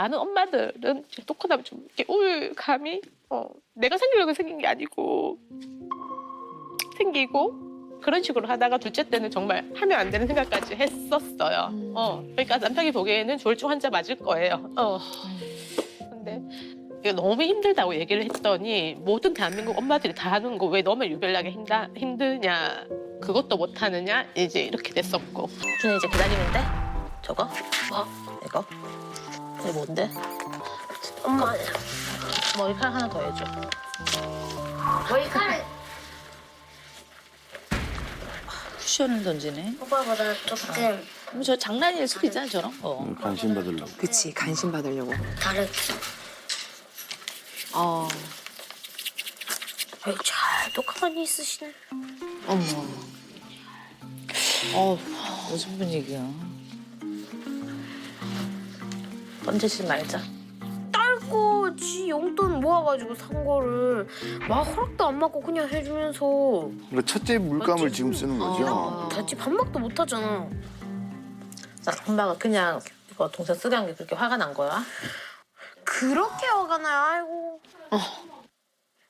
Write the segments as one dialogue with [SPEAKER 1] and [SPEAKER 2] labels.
[SPEAKER 1] 많은 엄마들은 놓고 나면 좀 이렇게 우울감이 내가 생기려고 생긴 게 아니고 생기고 그런 식으로 하다가 둘째 때는 정말 하면 안 되는 생각까지 했었어요. 그러니까 남편이 보기에는 조울증 환자 맞을 거예요. 근데 이게 너무 힘들다고 얘기를 했더니 모든 대한민국 엄마들이 다 하는 거 왜 너무 유별나게 힘드냐 그것도 못 하느냐 이제 이렇게 됐었고.
[SPEAKER 2] 준이 이제 기다리면 돼? 저거? 이거? 이게 뭔데?
[SPEAKER 3] 엄마,
[SPEAKER 2] 머리카락 하나 더 해줘.
[SPEAKER 3] 머리카락
[SPEAKER 4] 쿠션을 던지네.
[SPEAKER 3] 오빠보다 조금
[SPEAKER 4] 저 장난일 수도 있잖아 저런 거.
[SPEAKER 5] 관심 받으려고.
[SPEAKER 6] 그치, 관심 받으려고.
[SPEAKER 3] 다르지. 잘도 가만히 있으시네.
[SPEAKER 4] 어머. 무슨 분위기야.
[SPEAKER 2] 던지지 말자.
[SPEAKER 3] 딸거 지 용돈 모아가지고 산 거를 막 허락도 안 받고 그냥 해주면서
[SPEAKER 5] 그러니까 첫째 물감을 지금 쓰는 거죠.
[SPEAKER 3] 같이 반박도 못 하잖아.
[SPEAKER 2] 자, 엄마가 그냥 이거 동생 쓰게 한 게 그렇게 화가 난 거야?
[SPEAKER 3] 그렇게 화가 나요, 아이고.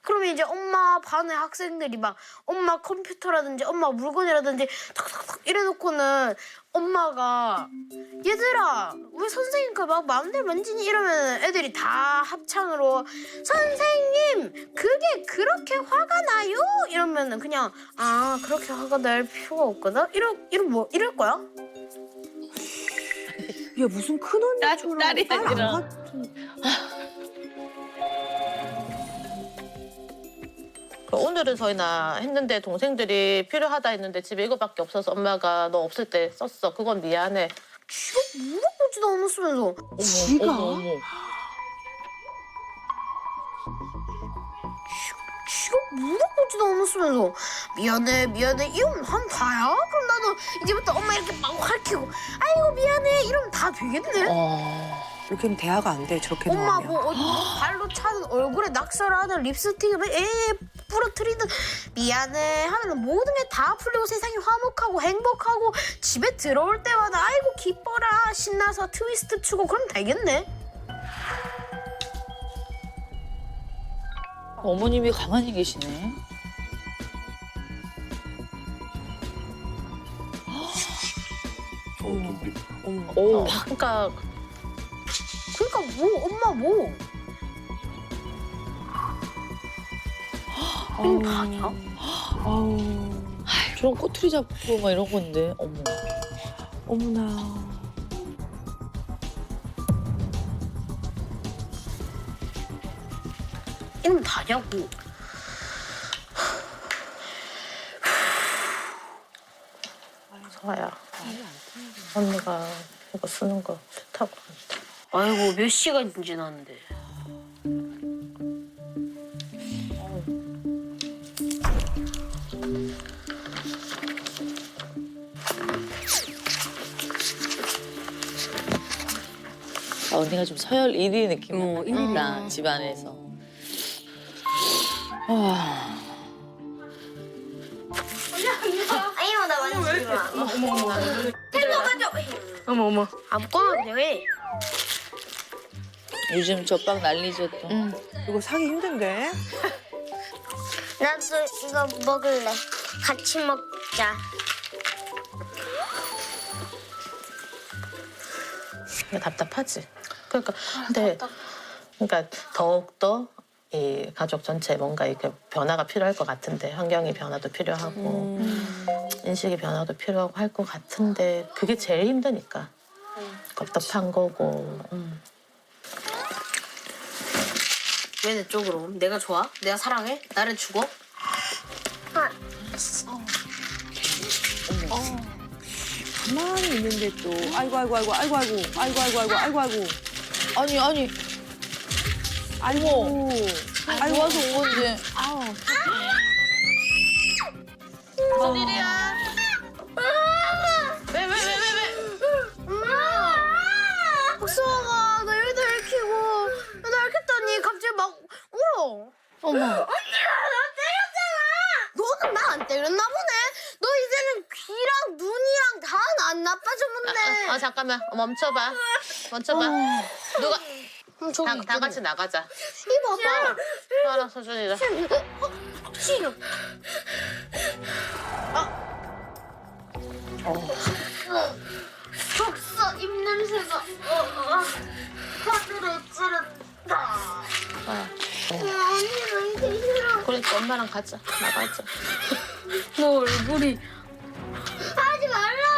[SPEAKER 3] 그러면 이제 엄마 반의 학생들이 막 엄마 컴퓨터라든지 엄마 물건이라든지 탁탁탁 이래놓고는 엄마가 얘들아 왜 선생님 거 막 마음대로 만지니 이러면 애들이 다 합창으로 선생님 그게 그렇게 화가 나요? 이러면은 그냥 아 그렇게 화가 날 필요가 없거든? 이럴 거야?
[SPEAKER 6] 야, 무슨 큰 언니처럼.
[SPEAKER 4] 딸이
[SPEAKER 6] 딸
[SPEAKER 4] 아니라.
[SPEAKER 6] 안 같은.
[SPEAKER 2] 오늘은 저희나 했는데 동생들이 필요하다 했는데 집에 이거밖에 없어서 엄마가 너 없을 때 썼어. 그건 미안해.
[SPEAKER 3] 지가 물어보지도 않았으면서
[SPEAKER 6] 지가?
[SPEAKER 4] 어머.
[SPEAKER 3] 지가 물어보지도 않았으면서 미안해 이러면 한 다야? 그럼 나도 이제부터 엄마 이렇게 막 할퀴고 아이고 미안해 이러면 다 되겠네?
[SPEAKER 6] 이렇게 하면 대화가 안 돼, 저렇게
[SPEAKER 3] 엄마
[SPEAKER 6] 나오면.
[SPEAKER 3] 뭐 어디 뭐 발로 차든 얼굴에 낙서하든 립스틱을 부러뜨리든 미안해 하면 모든 게 다 풀리고 세상이 화목하고 행복하고 집에 들어올 때마다 아이고 기뻐라 신나서 트위스트 추고 그럼 되겠네?
[SPEAKER 4] 어머님이 가만히 계시네.
[SPEAKER 5] 눈빛.
[SPEAKER 2] 그러니까
[SPEAKER 3] 그러니까 뭐 엄마 뭐 이거 다냐?
[SPEAKER 4] 저런 꼬투리 잡고 막 이런 건데. 어머.
[SPEAKER 6] 어머나.
[SPEAKER 3] 이러면 다냐고
[SPEAKER 2] 서아야. 언니가 이거 쓰는 거 싫다고 한다.
[SPEAKER 3] 아이고 몇 시간 지났는데
[SPEAKER 4] 언니가 좀 서열 1위 느낌이 나 집안에서.
[SPEAKER 3] 아이고 나 만지지 마 어머 행복하죠? 어머 아무거나 돼
[SPEAKER 4] 요즘 젖빵 난리죠 또.
[SPEAKER 6] 이거 사기 힘든데?
[SPEAKER 3] 나도 이거 먹을래 같이 먹자
[SPEAKER 2] 이게 답답하지. 그러니까 근데 그러니까 더욱더 이 가족 전체에 뭔가 이렇게 변화가 필요할 것 같은데 환경의 변화도 필요하고 인식의 변화도 필요하고 할 것 같은데 그게 제일 힘드니까 답답한 거고.
[SPEAKER 3] 왜 내 쪽으로? 내가 좋아? 내가 사랑해? 나를 주고?
[SPEAKER 6] 가만히 있는데 또. 아이고, 아이고, 아이고, 아이고, 아이고, 아이고, 아이고, 아이고, 아이고, 아이고.
[SPEAKER 4] 아니
[SPEAKER 6] 아이고.
[SPEAKER 4] 아이고 와서 온 건데.
[SPEAKER 2] 무슨 일이야? 왜?
[SPEAKER 3] 엄마! 박수아가 나 여기다 얽히고 나 얽혔더니 갑자기 막 울어.
[SPEAKER 4] 어머.
[SPEAKER 3] 언니가 나 때렸잖아. 너는 나 안 때렸나 보네. 너 이제는 귀랑 눈이랑 다 안 나빠졌는데.
[SPEAKER 2] 잠깐만 멈춰봐. 누가 다 같이 나가자.
[SPEAKER 3] 이봐봐.
[SPEAKER 2] 서아랑 서준이랑.
[SPEAKER 3] 싫어. 독서 입냄새가 하늘에 찌른다. 아니 왜 이렇게 싫어?
[SPEAKER 2] 그러니까 엄마랑 가자. 나가자.
[SPEAKER 3] 너 얼굴이 하지 말라고.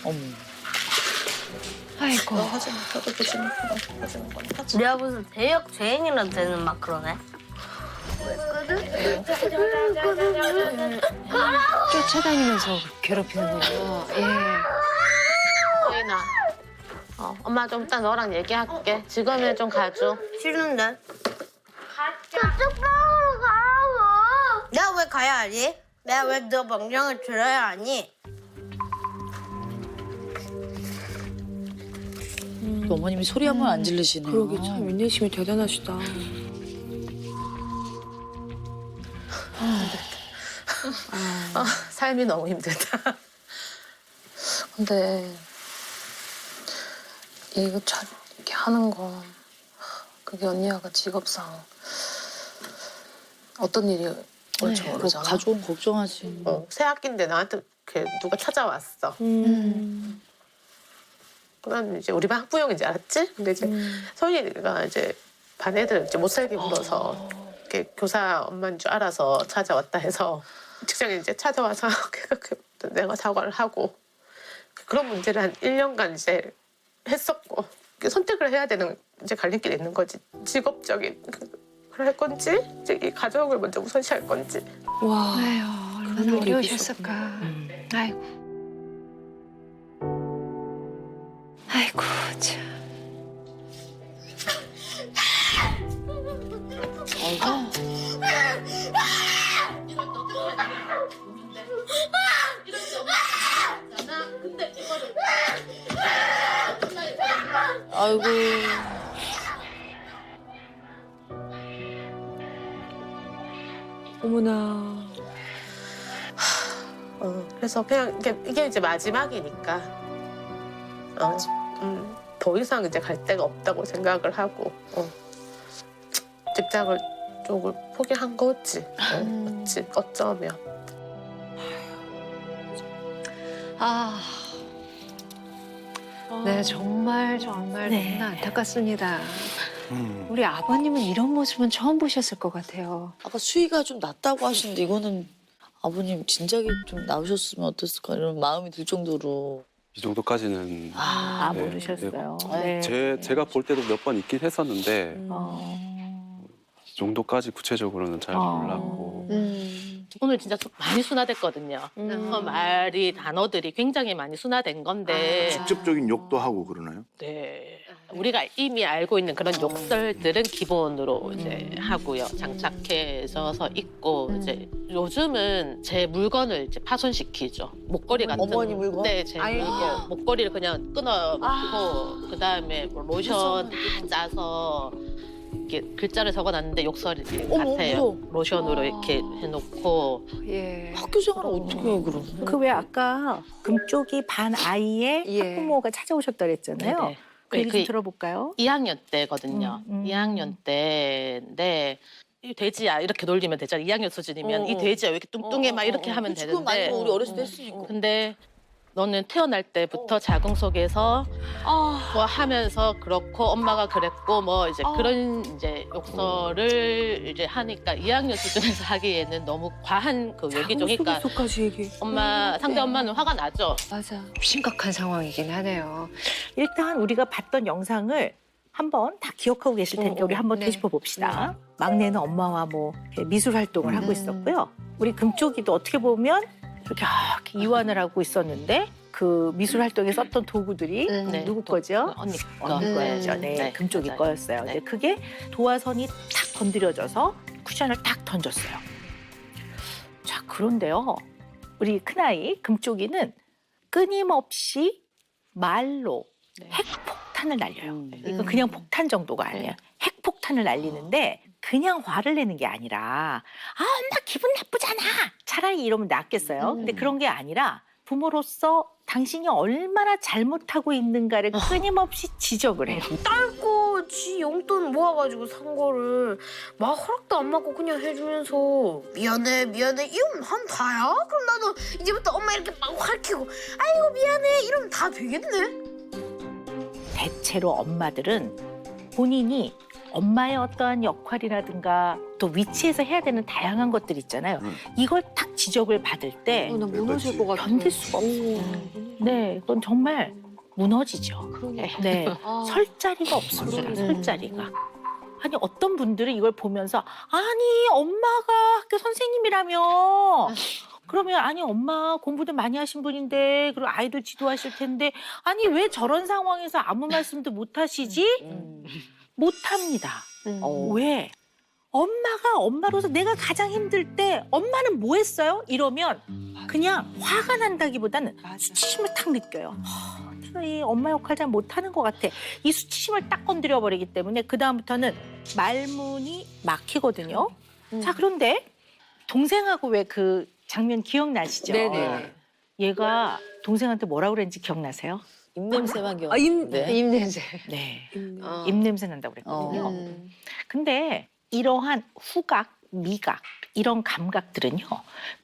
[SPEAKER 4] 어머.
[SPEAKER 6] 아이고.
[SPEAKER 2] 너 하지 마. 너도 보지 마. 너 하지 마. 하지 마.
[SPEAKER 3] 내가 무슨 대역 죄인이라도 되는 막 그러네.
[SPEAKER 6] 쫓아다니면서 괴롭히는구나. 예.
[SPEAKER 2] 서인아. 엄마 좀 이따 너랑 얘기할게. 지금은 좀 가줘.
[SPEAKER 3] 싫은데. 저쪽 방으로 가라고. 내가 왜 가야 하지? 내가 왜 너 명령을 들어야 하니?
[SPEAKER 4] 어머님이 소리 한 번 안 지르시네요.
[SPEAKER 6] 그러게 참 인내심이 대단하시다.
[SPEAKER 2] 삶이 너무 힘들다.
[SPEAKER 7] 근데 이거 이렇게 하는 거 그게 언니가 직업상 어떤 일이 올지
[SPEAKER 4] 뭐
[SPEAKER 7] 모르잖아.
[SPEAKER 4] 가족은 걱정하지.
[SPEAKER 2] 새 학기인데 나한테 이렇게 누가 찾아왔어. 그럼 이제 우리 반 학부형인 줄 알았지? 근데 이제 서인이가 이제 반 애들 이제 못 살게 굴어서 이렇게 교사 엄마인 줄 알아서 찾아왔다 해서 직장에 이제 찾아와서 내가 사과를 하고 그런 문제를 한 1년간 이제 했었고 선택을 해야 되는 이제 갈림길에 있는 거지. 직업적인 그걸 할 건지 이제 이 가족을 먼저 우선시할 건지.
[SPEAKER 6] 와. 얼마나 어려우셨을까. 아이고. 아이고 참.
[SPEAKER 4] 아이고.
[SPEAKER 6] 어머나.
[SPEAKER 2] 그래서 그냥 이게 이제 마지막이니까 더 이상 이제 갈 데가 없다고 생각을 하고 직장을 쪽을 포기한 거지. 어쩌면.
[SPEAKER 6] 아. 네, 정말 너무나 안타깝습니다. 우리 아버님은 이런 모습은 처음 보셨을 것 같아요.
[SPEAKER 4] 아까 수위가 좀 낮다고 하시는데 이거는 아버님 진작에 좀 나오셨으면 어땠을까 이런 마음이 들 정도로.
[SPEAKER 8] 이 정도까지는
[SPEAKER 6] 아,
[SPEAKER 8] 네,
[SPEAKER 6] 모르셨어요.
[SPEAKER 4] 네.
[SPEAKER 6] 네.
[SPEAKER 8] 제가 볼 때도 몇 번 있긴 했었는데 이 정도까지 구체적으로는 잘 몰랐고
[SPEAKER 1] 오늘 진짜 많이 순화됐거든요. 말이 단어들이 굉장히 많이 순화된 건데
[SPEAKER 5] 직접적인 욕도 하고 그러나요?
[SPEAKER 1] 네. 우리가 이미 알고 있는 그런 욕설들은 기본으로 이제 하고요. 장착해져서 있고 이제 요즘은 제 물건을 이제 파손시키죠. 목걸이 같은
[SPEAKER 4] 어머니 물건?
[SPEAKER 1] 네, 제 물건. 목걸이를 그냥 끊어놓고 그다음에 뭐 로션 다 짜서 이렇게 글자를 적어놨는데 욕설이
[SPEAKER 4] 어머,
[SPEAKER 1] 같아요.
[SPEAKER 4] 무서워.
[SPEAKER 1] 로션으로 이렇게 해놓고
[SPEAKER 6] 예.
[SPEAKER 4] 학교 생활 어떻게 해 그럼?
[SPEAKER 9] 그 왜 아까 금쪽이 반 아이의
[SPEAKER 6] 예.
[SPEAKER 9] 학부모가 찾아오셨다 그랬잖아요.
[SPEAKER 1] 네네.
[SPEAKER 9] 그 얘기 좀
[SPEAKER 1] 그
[SPEAKER 9] 들어볼까요?
[SPEAKER 1] 2학년 때거든요. 2학년 때인데 이 돼지야 이렇게 놀리면 되잖아. 2학년 수준이면 이 돼지야 왜 이렇게 뚱뚱해 막 이렇게 하면
[SPEAKER 4] 그치, 그건 많이
[SPEAKER 1] 되는데
[SPEAKER 4] 우리 어렸을 때 했으니까.
[SPEAKER 1] 근데 너는 태어날 때부터 자궁 속에서 뭐 하면서 그렇고 엄마가 그랬고 뭐 이제 그런 이제 욕설을 이제 하니까 2학년 수준에서 하기에는 너무 과한 그 얘기죠. 그러니까
[SPEAKER 6] 속까지 얘기.
[SPEAKER 1] 엄마 상대 엄마는 화가 나죠.
[SPEAKER 6] 맞아. 심각한 상황이긴 하네요.
[SPEAKER 9] 일단 우리가 봤던 영상을 한번 다 기억하고 계실 테니까 우리 한번
[SPEAKER 6] 네.
[SPEAKER 9] 되짚어 봅시다. 막내는 엄마와 뭐 이렇게 미술 활동을 하고 있었고요. 우리 금쪽이도 어떻게 보면 이렇게 이완을 하고 있었는데 그 미술 활동에 썼던 도구들이
[SPEAKER 1] 네.
[SPEAKER 9] 누구 거죠?
[SPEAKER 1] 언니
[SPEAKER 9] 언니 거였죠. 네,
[SPEAKER 1] 네,
[SPEAKER 9] 금쪽이
[SPEAKER 1] 맞아요.
[SPEAKER 9] 거였어요.
[SPEAKER 1] 네.
[SPEAKER 9] 근데 그게 도화선이 탁 건드려져서 쿠션을 탁 던졌어요. 자, 그런데요. 우리 큰아이 금쪽이는 끊임없이 말로 핵폭탄을 날려요. 이거 그냥 폭탄 정도가 아니에요. 핵폭탄을 날리는데 그냥 화를 내는 게 아니라 엄마 기분 나쁘잖아. 차라리 이러면 낫겠어요. 근데 그런 게 아니라 부모로서 당신이 얼마나 잘못하고 있는가를 끊임없이 지적을 해요.
[SPEAKER 3] 딸거 지 용돈 모아가지고 산 거를 막 허락도 안 받고 그냥 해주면서 미안해 이러면 한 다야? 그럼 나도 이제부터 엄마 이렇게 막 활키고 아이고 미안해 이러면 다 되겠네?
[SPEAKER 9] 대체로 엄마들은 본인이 엄마의 어떠한 역할이라든가 또 위치에서 해야 되는 다양한 것들 있잖아요. 이걸 딱 지적을 받을 때
[SPEAKER 7] 나 무너질 것 같아.
[SPEAKER 9] 견딜 수가 없어요. 네, 그건 정말 무너지죠. 네, 설 자리가 없습니다. 설 자리가. 아니 어떤 분들은 이걸 보면서 아니 엄마가 학교 선생님이라며 그러면 아니 엄마 공부도 많이 하신 분인데 그리고 아이도 지도하실 텐데 아니 왜 저런 상황에서 아무 말씀도 못 하시지? 못 합니다. 왜? 엄마가 엄마로서 내가 가장 힘들 때 엄마는 뭐 했어요? 이러면 그냥 화가 난다기보다는 수치심을 탁 느껴요. 이 엄마 역할 잘 못하는 것 같아. 이 수치심을 딱 건드려 버리기 때문에 그 다음부터는 말문이 막히거든요. 자 그런데 동생하고 왜 그 장면 기억나시죠?
[SPEAKER 7] 네네.
[SPEAKER 9] 얘가 동생한테 뭐라고 그랬는지 기억나세요?
[SPEAKER 4] 입냄새만 기억. 네.
[SPEAKER 7] 입냄새.
[SPEAKER 9] 네, 입냄새 난다고 그랬거든요. 근데 이러한 후각, 미각 이런 감각들은요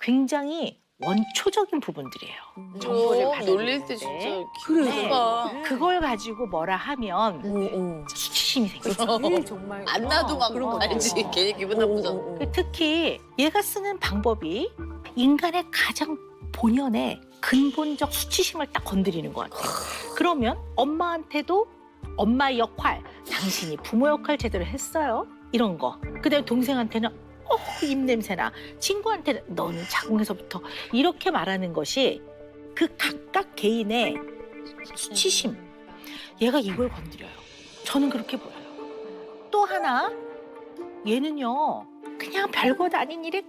[SPEAKER 9] 굉장히 원초적인 부분들이에요. 정보를 받아들일
[SPEAKER 4] 놀릴 때 진짜
[SPEAKER 9] 때.
[SPEAKER 4] 기분가.
[SPEAKER 9] 그걸 가지고 뭐라 하면 수치심이 생겨요.
[SPEAKER 7] 정말.
[SPEAKER 4] 안 나도 막 그런 거 알지. 괜히 기분 나쁘잖아.
[SPEAKER 9] 특히 얘가 쓰는 방법이 인간의 가장 본연의 근본적 수치심을 딱 건드리는 것 같아요. 그러면 엄마한테도 엄마의 역할, 당신이 부모 역할 제대로 했어요? 이런 거. 그다음에 동생한테는 입냄새나, 친구한테는 너는 자궁에서부터 이렇게 말하는 것이 그 각각 개인의 수치심. 얘가 이걸 건드려요. 저는 그렇게 보여요. 또 하나, 얘는요 그냥 별것 아닌 일에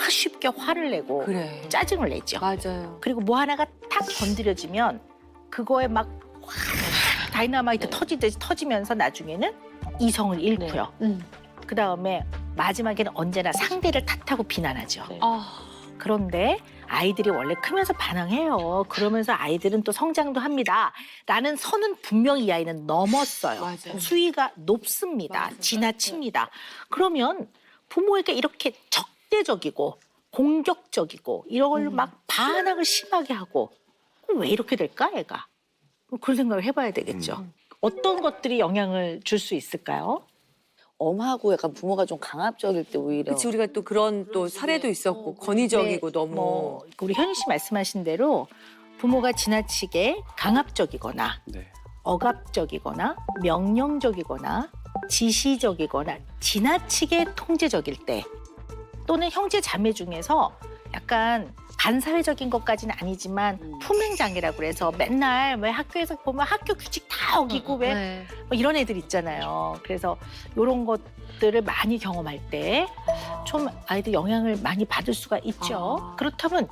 [SPEAKER 9] 쉽게 화를 내고
[SPEAKER 7] 그래.
[SPEAKER 9] 짜증을 내죠.
[SPEAKER 7] 맞아요.
[SPEAKER 9] 그리고 뭐 하나가 탁 건드려지면 그거에 막 확 다이너마이트 터지듯이 터지면서 나중에는 이성을 잃고요. 그 다음에 마지막에는 언제나 상대를 탓하고 비난하죠. 그런데 아이들이 원래 크면서 반항해요. 그러면서 아이들은 또 성장도 합니다. 라는 선은 분명히 이 아이는 넘었어요.
[SPEAKER 7] 맞아요.
[SPEAKER 9] 수위가 높습니다. 지나칩니다. 그러면 부모에게 이렇게 적대적이고 공격적이고 이런 걸로 막 반항을 심하게 하고 그럼 왜 이렇게 될까 애가? 그런 생각을 해봐야 되겠죠. 어떤 것들이 영향을 줄 수 있을까요?
[SPEAKER 4] 엄하고 약간 부모가 좀 강압적일 때 오히려.
[SPEAKER 10] 그치, 우리가 또 그런 또 사례도 있었고 권위적이고 너무
[SPEAKER 9] 뭐 우리 현희 씨 말씀하신 대로 부모가 지나치게 강압적이거나
[SPEAKER 8] 네.
[SPEAKER 9] 억압적이거나 명령적이거나 지시적이거나 지나치게 통제적일 때 또는 형제 자매 중에서 약간 반사회적인 것까지는 아니지만 품행장애라고 그래서 맨날 왜 학교에서 보면 학교 규칙 다 어기고 왜 뭐 이런 애들 있잖아요. 그래서 이런 것들을 많이 경험할 때 좀 아이들 영향을 많이 받을 수가 있죠. 그렇다면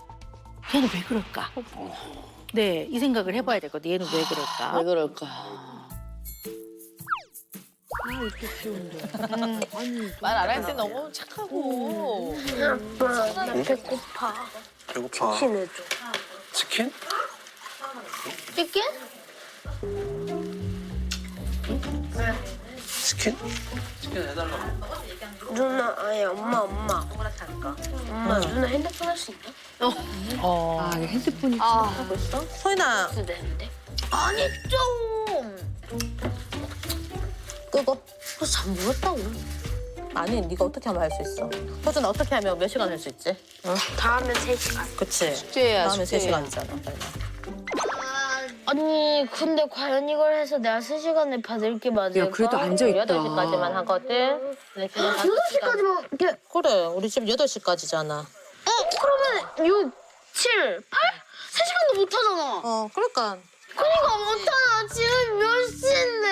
[SPEAKER 9] 얘는 왜 그럴까? 네, 이 생각을 해봐야 되거든. 얘는 왜 그럴까?
[SPEAKER 4] 왜 그럴까? 말 안 할 때 너무 착하고.
[SPEAKER 3] 아빠 나 배고파.
[SPEAKER 5] 배고파.
[SPEAKER 3] 치킨 해줘.
[SPEAKER 5] 치킨?
[SPEAKER 3] 치킨?
[SPEAKER 5] 치킨?
[SPEAKER 3] 누나 아니 엄마 누나 핸드폰 할 수 있나?
[SPEAKER 7] 아, 핸드폰이
[SPEAKER 3] 하고 있어?
[SPEAKER 2] 소연아,
[SPEAKER 3] 되는데 아니 좀
[SPEAKER 2] 끄고.
[SPEAKER 3] 잘 모르겠다고.
[SPEAKER 2] 아니, 네가 어떻게 하면 할 수 있어? 서준아, 어떻게 하면 몇 시간 할 수 있지?
[SPEAKER 3] 다음엔 3시간.
[SPEAKER 2] 그치?
[SPEAKER 4] 숙제야,
[SPEAKER 2] 다음에
[SPEAKER 4] 숙제.
[SPEAKER 2] 3시간이잖아. 빨리.
[SPEAKER 3] 아니 근데 과연 이걸 해서 내가 3시간을 받을 게 맞을까?
[SPEAKER 10] 야, 그래도 앉아있다.
[SPEAKER 2] 8시까지만 하거든. 네, 그냥
[SPEAKER 3] 8시까지만 이렇게
[SPEAKER 2] 그래, 우리 집 8시까지잖아.
[SPEAKER 3] 그러면 6, 7, 8? 3시간도 못 하잖아.
[SPEAKER 2] 그러니까.
[SPEAKER 3] 그러니까 못 하나. 지금 몇 시인데.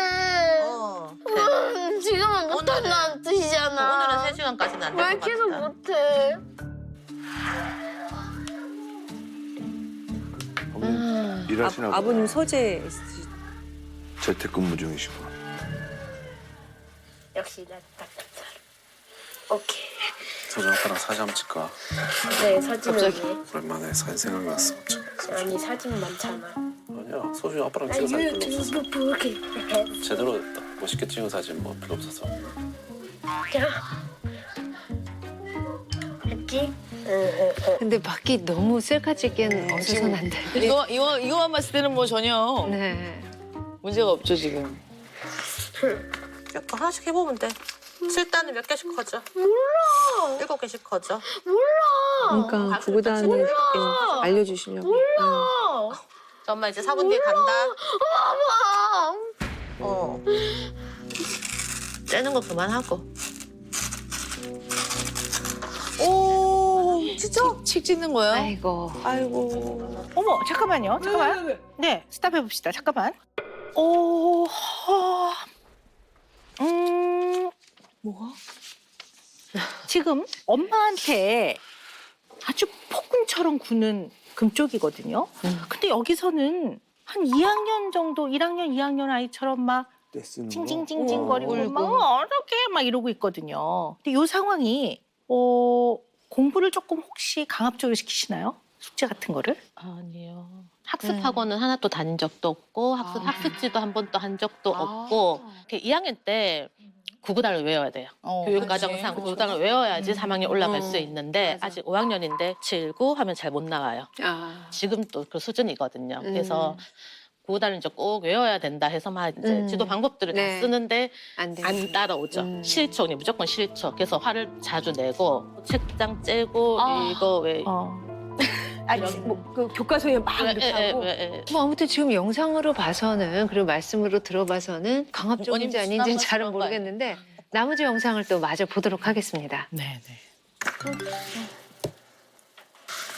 [SPEAKER 3] 지금은 못 한다는 뜻이잖아.
[SPEAKER 2] 오늘은 3시간까지는 안
[SPEAKER 3] 왜
[SPEAKER 2] 될 것
[SPEAKER 3] 계속
[SPEAKER 2] 같다.
[SPEAKER 3] 못해?
[SPEAKER 5] 일하시나 보다.
[SPEAKER 10] 아버님 소재 있으시-
[SPEAKER 5] 재택근무 중이시고.
[SPEAKER 3] 역시 나 딱딱 잘. 오케이.
[SPEAKER 5] 소주 아빠랑 사진 한번 찍까?
[SPEAKER 3] 네, 사진을.
[SPEAKER 5] 오랜만에 사진 생각났어 갑자기.
[SPEAKER 3] 아니, 사진 많잖아.
[SPEAKER 5] 아니야 소주 아빠랑 찍은 사진 별로 없었어.
[SPEAKER 3] 유튜브 보게.
[SPEAKER 5] 제대로 딱 멋있게 찍은 사진 뭐 별로 없었어.
[SPEAKER 3] 자. 했지?
[SPEAKER 6] 근데 밖이 너무 셀카 찍기엔 없어서는 안 돼.
[SPEAKER 4] 이거만 봤을 때는 뭐 전혀
[SPEAKER 6] 네.
[SPEAKER 4] 문제가 없죠 지금.
[SPEAKER 2] 몇 거 하나씩 해보면 돼. 7단은 몇 개씩 커져?
[SPEAKER 3] 몰라.
[SPEAKER 2] 7개씩 커져.
[SPEAKER 3] 몰라.
[SPEAKER 10] 그러니까 구구단을 알려주시려고.
[SPEAKER 3] 몰라.
[SPEAKER 2] 자, 엄마 이제 4분 뒤에 간다.
[SPEAKER 3] 엄마.
[SPEAKER 2] 째는 거 그만하고.
[SPEAKER 4] 오 진짜? 칙 찍는 거야?
[SPEAKER 6] 아이고.
[SPEAKER 4] 아이고.
[SPEAKER 9] 어머, 잠깐만요. 잠깐만. 네, 스탑해 봅시다. 잠깐만. 오,
[SPEAKER 4] 뭐가?
[SPEAKER 9] 지금 엄마한테 아주 폭군처럼 구는 금쪽이거든요. 근데 여기서는 한 2학년 정도, 1학년, 2학년 아이처럼 막 징징징징거리고 막 어떻게 막 이러고 있거든요. 근데 이 상황이 공부를 조금 혹시 강압적으로 시키시나요? 숙제 같은 거를?
[SPEAKER 1] 아니요. 학습학원은 하나도 다닌 적도 없고 학습지도 한 번도 한 적도 없고 2학년 때 구구단을 외워야 돼요. 교육과정상 구구단을 외워야지 3학년 올라갈 수 있는데 아직 5학년인데 7, 9 하면 잘 못 나와요. 지금 또 그 수준이거든요. 그래서 구구단을 이제 꼭 외워야 된다 해서 막 이제 지도 방법들을
[SPEAKER 6] 네.
[SPEAKER 1] 다 쓰는데
[SPEAKER 6] 안 돼.
[SPEAKER 1] 안 따라오죠. 실촉이 무조건 실촉. 그래서 화를 자주 내고 책장 째고 이거 왜
[SPEAKER 6] 아니, 그 교과서에 막 이렇게 하고. 뭐 아무튼 지금 영상으로 봐서는 그리고 말씀으로 들어봐서는 강압적인지 아닌지는 잘은 모르겠는데 나머지 영상을 또 마저 보도록 하겠습니다.
[SPEAKER 1] 네네.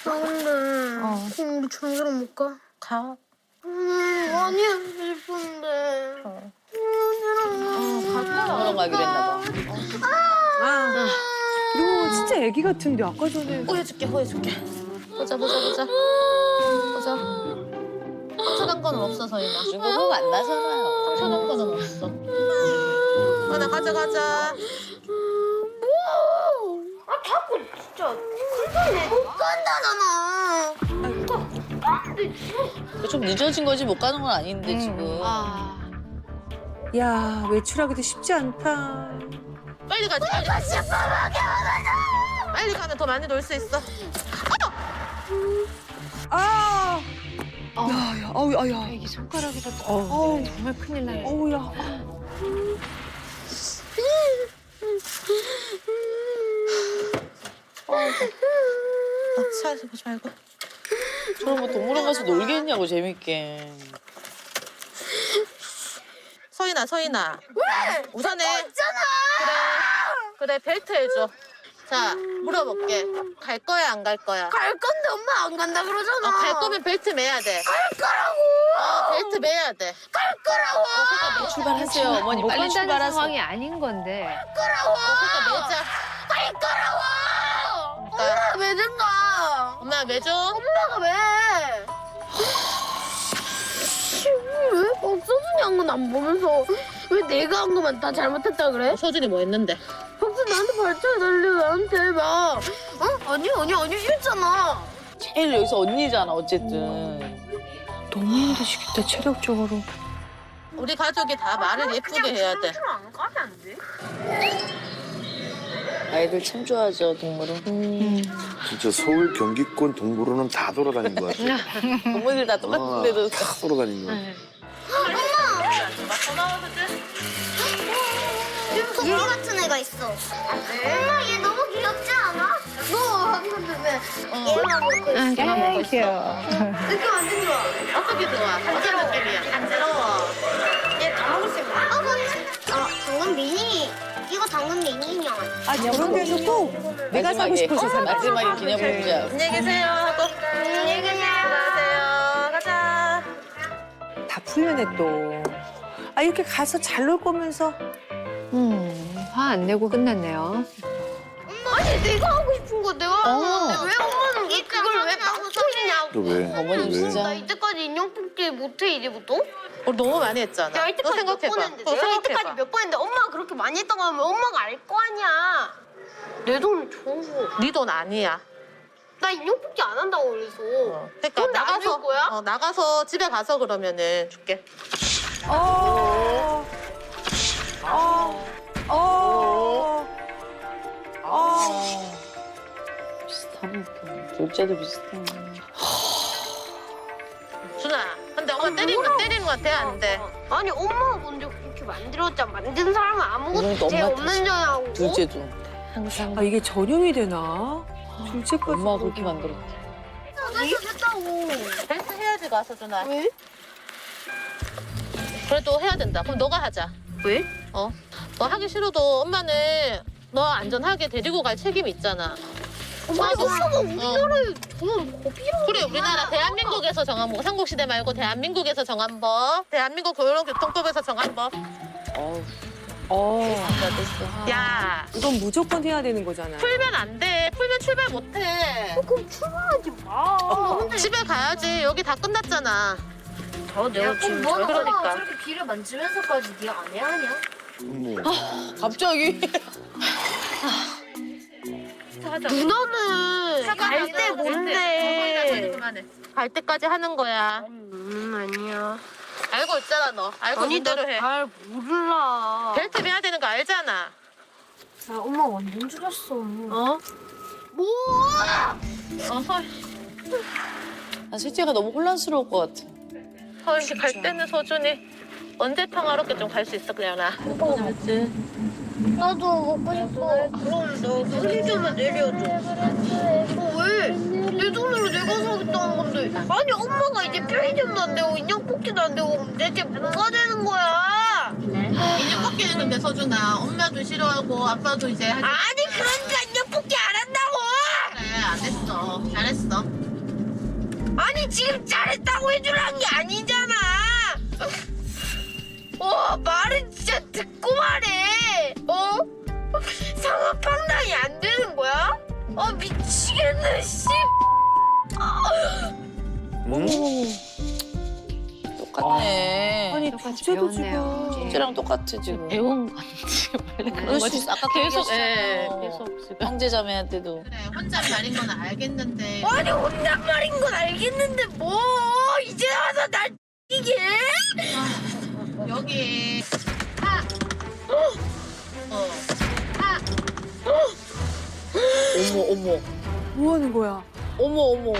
[SPEAKER 3] 나 근데 공부 전교로 못 가?
[SPEAKER 2] 가.
[SPEAKER 3] 많이 하고 싶은데.
[SPEAKER 4] 그런 거 하기로 했나 봐.
[SPEAKER 10] 이거 진짜 애기 같은데 아까 전에.
[SPEAKER 2] 호해줄게. 보자. 상처난 거는 없어, 서인아.
[SPEAKER 4] 중국어 안 나잖아요.
[SPEAKER 2] 상처난 거는 없어. 하나 가자.
[SPEAKER 3] 자꾸 진짜. 못 간다잖아.
[SPEAKER 4] 좀 늦어진 거지 못 가는 건 아닌데 지금.
[SPEAKER 10] 야 외출하기도 쉽지 않다.
[SPEAKER 2] 빨리 가자. 빨리 가면 더 많이 놀 수 있어.
[SPEAKER 10] 야야 아우야.
[SPEAKER 6] 애기 손가락이라도 정말 큰일 나네.
[SPEAKER 10] 어우야.
[SPEAKER 2] 차에서 보지 말고.
[SPEAKER 4] 저런 거 동물원 가서 놀겠냐고 재밌게.
[SPEAKER 2] 서인아. 왜? 우선에. 그래, 벨트 해줘. 자, 물어볼게. 갈 거야, 안 갈 거야?
[SPEAKER 3] 갈 건데 엄마 안 간다 그러잖아.
[SPEAKER 2] 갈 거면 벨트 매야 돼.
[SPEAKER 3] 갈 거라고.
[SPEAKER 2] 벨트 매야 돼.
[SPEAKER 3] 갈 거라고.
[SPEAKER 4] 출발하세요. 어머니
[SPEAKER 6] 못
[SPEAKER 4] 빨리
[SPEAKER 6] 간다는
[SPEAKER 4] 출발하세요.
[SPEAKER 6] 상황이 아닌 건데.
[SPEAKER 2] 그러니까 매자.
[SPEAKER 3] 갈 거라고.
[SPEAKER 2] 그러니까
[SPEAKER 3] 엄마가 왜 된가?
[SPEAKER 2] 엄마 매줘.
[SPEAKER 3] 엄마가 왜? 왜 박서준이 한 건 안 보면서 왜 내가 한 거만 다 잘못했다 그래?
[SPEAKER 2] 서준이 뭐 했는데?
[SPEAKER 3] 박서준 나한테 발차기 날리고 나한테 막 아니 이랬잖아.
[SPEAKER 4] 제일 여기서 언니잖아 어쨌든.
[SPEAKER 6] 너무 힘드시겠다, 체력적으로.
[SPEAKER 2] 우리 가족이 다 말을 예쁘게 해야 돼.
[SPEAKER 3] 안 가면 안 돼?
[SPEAKER 4] 아이들 참 좋아하죠 동물은.
[SPEAKER 5] 진짜 서울 경기권 동물원은 다 돌아다닌 것 같아.
[SPEAKER 4] 부모들 다 똑같은데도.
[SPEAKER 5] 다 돌아다닌 것 같아.
[SPEAKER 3] 여기 같은 애가 있어. 엄마 얘 너무 귀엽지 않아? 너 하는데 왜 얘만 먹고 있어?
[SPEAKER 2] 걔만 먹고 있어.
[SPEAKER 3] 이렇게 완전 좋아.
[SPEAKER 2] 어떻게 좋아? 어떤 느낌이야? 간지러워.
[SPEAKER 3] 얘 다 먹을 수 있는 거야? 당근 미니. 이거 당근 미니냐?
[SPEAKER 10] 그런 데서 꼭 내가 사고 싶어서 산다.
[SPEAKER 4] 마지막에 기념품이야.
[SPEAKER 2] 안녕히 계세요 하고.
[SPEAKER 3] 안녕히 계세요.
[SPEAKER 2] 안녕하세요. 가자.
[SPEAKER 10] 다 풀려네 또. 아 이렇게 가서 잘 놀 거면서.
[SPEAKER 6] 화 안 내고 끝났네요.
[SPEAKER 3] 아니 내가 하고 싶은 거 내가 하는 건데 왜 엄마는 그걸 왜 막히냐고.
[SPEAKER 5] 또 왜?
[SPEAKER 4] 어머님
[SPEAKER 5] 왜?
[SPEAKER 4] 진짜.
[SPEAKER 3] 나 이때까지 인형 뽑기 못해 이제부터?
[SPEAKER 2] 너무 많이 했잖아.
[SPEAKER 3] 내가
[SPEAKER 2] 너
[SPEAKER 3] 이때까지 몇 번
[SPEAKER 2] 생각해봐.
[SPEAKER 3] 했는데
[SPEAKER 2] 너
[SPEAKER 3] 내가 이때까지
[SPEAKER 2] 생각해봐.
[SPEAKER 3] 몇 번 했는데 엄마가 그렇게 많이 했던 거 하면 엄마가 알 거 아니야. 내 돈은 줘.
[SPEAKER 2] 네 돈 아니야.
[SPEAKER 3] 나 인형 뽑기 안 한다고 그래서.
[SPEAKER 2] 그러니까
[SPEAKER 3] 돈 나안 줄 거야?
[SPEAKER 2] 나가서 집에 가서 그러면은 줄게.
[SPEAKER 4] 비슷하네. 둘째도 비슷해.
[SPEAKER 2] 준아, 근데 엄마 때리는 거 돼, 안 돼?
[SPEAKER 3] 아니 엄마가 먼저 그렇게 만들었잖아. 만든 사람은 아무것도
[SPEAKER 4] 이건
[SPEAKER 3] 죄
[SPEAKER 4] 엄마
[SPEAKER 3] 없는 자냐고.
[SPEAKER 4] 둘째도 항상
[SPEAKER 10] 아 이게 전용이 되나? 둘째까지.
[SPEAKER 4] 엄마가 그렇게 만들었대.
[SPEAKER 3] 했다고.
[SPEAKER 2] 벨트 해야지 가서 준아.
[SPEAKER 3] 왜?
[SPEAKER 2] 그래도 해야 된다. 그럼 너가 하자.
[SPEAKER 3] 왜?
[SPEAKER 2] 너 하기 싫어도 엄마는 너 안전하게 데리고 갈 책임이 있잖아.
[SPEAKER 3] 아니 엄마가 우리나라에 돈 고비로.
[SPEAKER 2] 그래, 우리나라 대한민국에서 정한 법. 삼국시대 말고 대한민국에서 정한 법. 대한민국 교통교통법에서 정한 법.
[SPEAKER 4] 됐어.
[SPEAKER 2] 야,
[SPEAKER 10] 이건 무조건 해야 되는 거잖아.
[SPEAKER 2] 풀면 안 돼. 풀면 출발 못 해.
[SPEAKER 3] 그럼 출발하지 마.
[SPEAKER 2] 집에 가야지. 여기 다 끝났잖아.
[SPEAKER 3] 내가 지금
[SPEAKER 2] 그러니까.
[SPEAKER 3] 저렇게 길을 만지면서까지 네가 안 해야 하냐?
[SPEAKER 4] 갑자기.
[SPEAKER 3] 누나는 갈 때 뭔데?
[SPEAKER 2] 그만해. 갈 때까지 하는 거야.
[SPEAKER 3] 아니야.
[SPEAKER 2] 알고 있잖아, 너. 알고
[SPEAKER 3] 아니
[SPEAKER 2] 있대로 해.
[SPEAKER 3] 나잘 몰라.
[SPEAKER 2] 벨트 매야 되는 거 알잖아.
[SPEAKER 3] 나 엄마 완전 줄였어.
[SPEAKER 2] 어?
[SPEAKER 3] 뭐?
[SPEAKER 4] 난 셋째가 너무 혼란스러울 것 같아.
[SPEAKER 2] 서윤이 갈 때는 서준이 언제 평화롭게 좀 갈 수 있어, 그냥아.
[SPEAKER 3] 나도 먹고 싶어. 그럼 너 편의 좀만 내려줘. 왜? 내 돈으로 내가 사겠다는 건데. 아니 엄마가 이제 편의점도 안 되고 인형 뽑기도 안 되고 그럼 대체 뭐가 되는 거야?
[SPEAKER 2] 인형 뽑기는 근데 서준아, 엄마도 싫어하고 아빠도 이제 하지.
[SPEAKER 3] 아니 그러니까 인형 뽑기 안 한다고.
[SPEAKER 2] 그래, 안 했어. 잘했어.
[SPEAKER 3] 아니 지금 잘했다고 해주라는 게 아니잖아. 말은 진짜 듣고 말해. 상황 판단이 안 되는 거야? 미치겠네 씨.
[SPEAKER 4] 똑같네.
[SPEAKER 10] 아니
[SPEAKER 6] 똑같이
[SPEAKER 10] 둘째도
[SPEAKER 6] 배웠네요.
[SPEAKER 10] 지금.
[SPEAKER 4] 셋째랑 똑같아 지금.
[SPEAKER 1] 배운 건지 원래 그런
[SPEAKER 4] 그럴 수
[SPEAKER 1] 거지.
[SPEAKER 4] 있어. 아까
[SPEAKER 1] 계속
[SPEAKER 4] 계속
[SPEAKER 1] 계속 지금.
[SPEAKER 4] 형제자매한테도.
[SPEAKER 2] 그래, 혼잣말인 건 알겠는데.
[SPEAKER 3] 아니 혼잣말인 건 알겠는데 뭐 이제 와서 날 이게?
[SPEAKER 2] 여기
[SPEAKER 4] 어머.
[SPEAKER 10] 뭐 하는 거야?
[SPEAKER 4] 어머.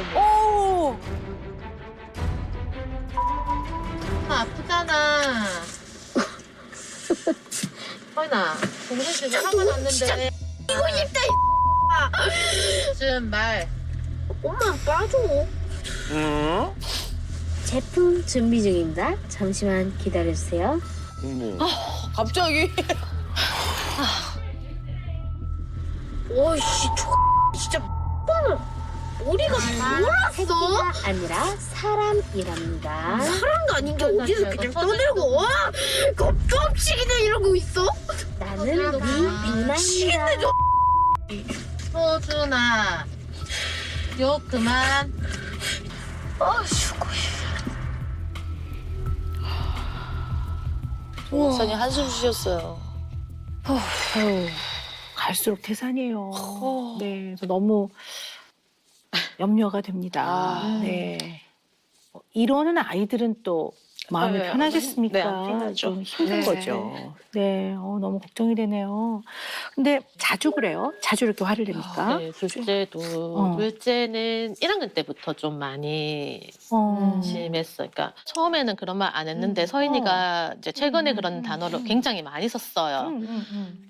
[SPEAKER 2] 아프잖아. 서윤아, 동생 지금 화가 났는데.
[SPEAKER 3] 이거 싶다
[SPEAKER 2] 지금 말.
[SPEAKER 3] 엄마 빠져.
[SPEAKER 5] 응?
[SPEAKER 11] 제품 준비 중입니다. 잠시만 기다려주세요.
[SPEAKER 4] 갑자기.
[SPEAKER 3] 오이씨 진짜 머리가 돌았어?
[SPEAKER 11] 아니라 사람이랍니다.
[SPEAKER 3] 사람도 아닌 게 어디서 그냥 떠들고 겁도 없이 그냥 이러고 있어?
[SPEAKER 11] 나는 미나입니다.
[SPEAKER 2] 서준아, 욕 그만.
[SPEAKER 4] 목사님 한숨 쉬셨어요.
[SPEAKER 9] 아유, 갈수록 태산이에요. 네, 그래서 너무 염려가 됩니다.
[SPEAKER 4] 아.
[SPEAKER 9] 네. 이러는 아이들은 또 마음이
[SPEAKER 1] 네,
[SPEAKER 9] 편하겠습니까?
[SPEAKER 1] 네, 안 편하죠.
[SPEAKER 9] 좀 힘든
[SPEAKER 6] 네.
[SPEAKER 9] 거죠. 네, 너무 걱정이 되네요. 근데 자주 그래요? 자주 이렇게 화를 냅니까?
[SPEAKER 1] 네, 둘째도
[SPEAKER 9] 어.
[SPEAKER 1] 둘째는 1학년 때부터 좀 많이 심했어. 그러니까 처음에는 그런 말 안 했는데 서인이가 이제 최근에 그런 단어를 굉장히 많이 썼어요.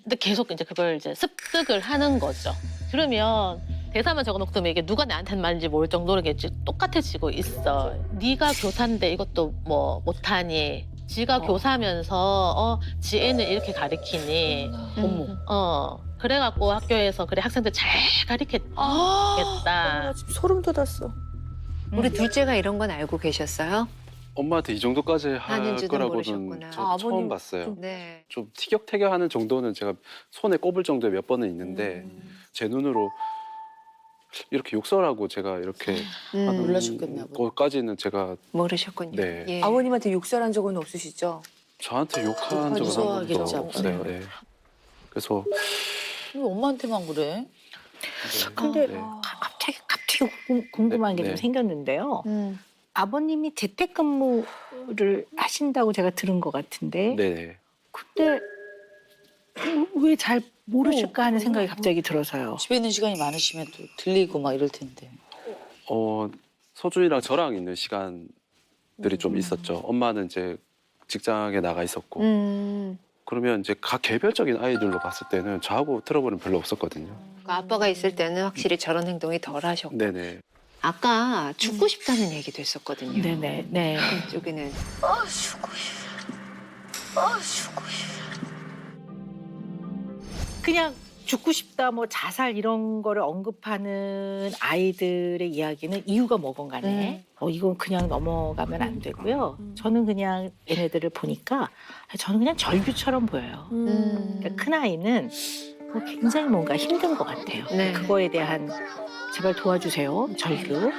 [SPEAKER 1] 근데 계속 이제 그걸 이제 습득을 하는 거죠. 그러면 대사만 적어놓고면 이게 누가 나한테 한 말인지 모를 정도로 이게 똑같아지고 있어. 네가 교사인데 이것도 뭐 못하니? 지가 교사면서 지 애는 이렇게 가르치니? 그래갖고 학교에서 그래 학생들 잘 가르쳤겠다.
[SPEAKER 10] 나 지금 소름 돋았어.
[SPEAKER 6] 우리 둘째가 이런 건 알고 계셨어요?
[SPEAKER 8] 엄마한테 이 정도까지 할
[SPEAKER 6] 하는지도
[SPEAKER 8] 거라고는
[SPEAKER 6] 모르셨구나.
[SPEAKER 8] 저
[SPEAKER 10] 아,
[SPEAKER 8] 처음
[SPEAKER 10] 아버님
[SPEAKER 8] 봤어요.
[SPEAKER 6] 네.
[SPEAKER 8] 좀 티격태격하는 정도는 제가 손에 꼽을 정도에 몇 번은 있는데 제 눈으로 이렇게 욕설하고 제가 이렇게 하는
[SPEAKER 4] 놀라셨겠네, 아버님.
[SPEAKER 8] 것까지는 제가
[SPEAKER 6] 모르셨군요.
[SPEAKER 8] 네.
[SPEAKER 6] 예.
[SPEAKER 10] 아버님한테 욕설한 적은 없으시죠?
[SPEAKER 8] 저한테 욕한 적은 한
[SPEAKER 4] 무서워하겠지,
[SPEAKER 8] 번도 없어요.
[SPEAKER 4] 아버님.
[SPEAKER 8] 네. 그래서
[SPEAKER 4] 왜 엄마한테만 그래?
[SPEAKER 9] 근데
[SPEAKER 8] 네.
[SPEAKER 9] 갑자기 궁금한 게
[SPEAKER 8] 네.
[SPEAKER 9] 좀 생겼는데요. 아버님이 재택근무를 하신다고 제가 들은 것 같은데
[SPEAKER 8] 네네.
[SPEAKER 9] 근데 왜 잘 모르실까 하는 생각이 갑자기 들어서요.
[SPEAKER 4] 집에 있는 시간이 많으시면 또 들리고 막 이럴 텐데.
[SPEAKER 8] 서준이랑 저랑 있는 시간들이 좀 있었죠. 엄마는 이제 직장에 나가 있었고. 그러면 이제 각 개별적인 아이들로 봤을 때는 저하고 트러블은 별로 없었거든요.
[SPEAKER 6] 그러니까 아빠가 있을 때는 확실히 저런 행동이 덜 하셨고.
[SPEAKER 8] 네네.
[SPEAKER 6] 아까 죽고 싶다는 얘기도 했었거든요.
[SPEAKER 9] 네네. 네.
[SPEAKER 6] 그쪽에는
[SPEAKER 9] 그냥 죽고 싶다, 뭐 자살 이런 거를 언급하는 아이들의 이야기는 이유가 뭐건 간에 이건 그냥 넘어가면 안 되고요. 저는 그냥 얘네들을 보니까 저는 그냥 절규처럼 보여요. 그러니까 큰 아이는 그거 굉장히 뭔가 힘든 것 같아요.
[SPEAKER 6] 네.
[SPEAKER 9] 그거에 대한 제발 도와주세요, 절규.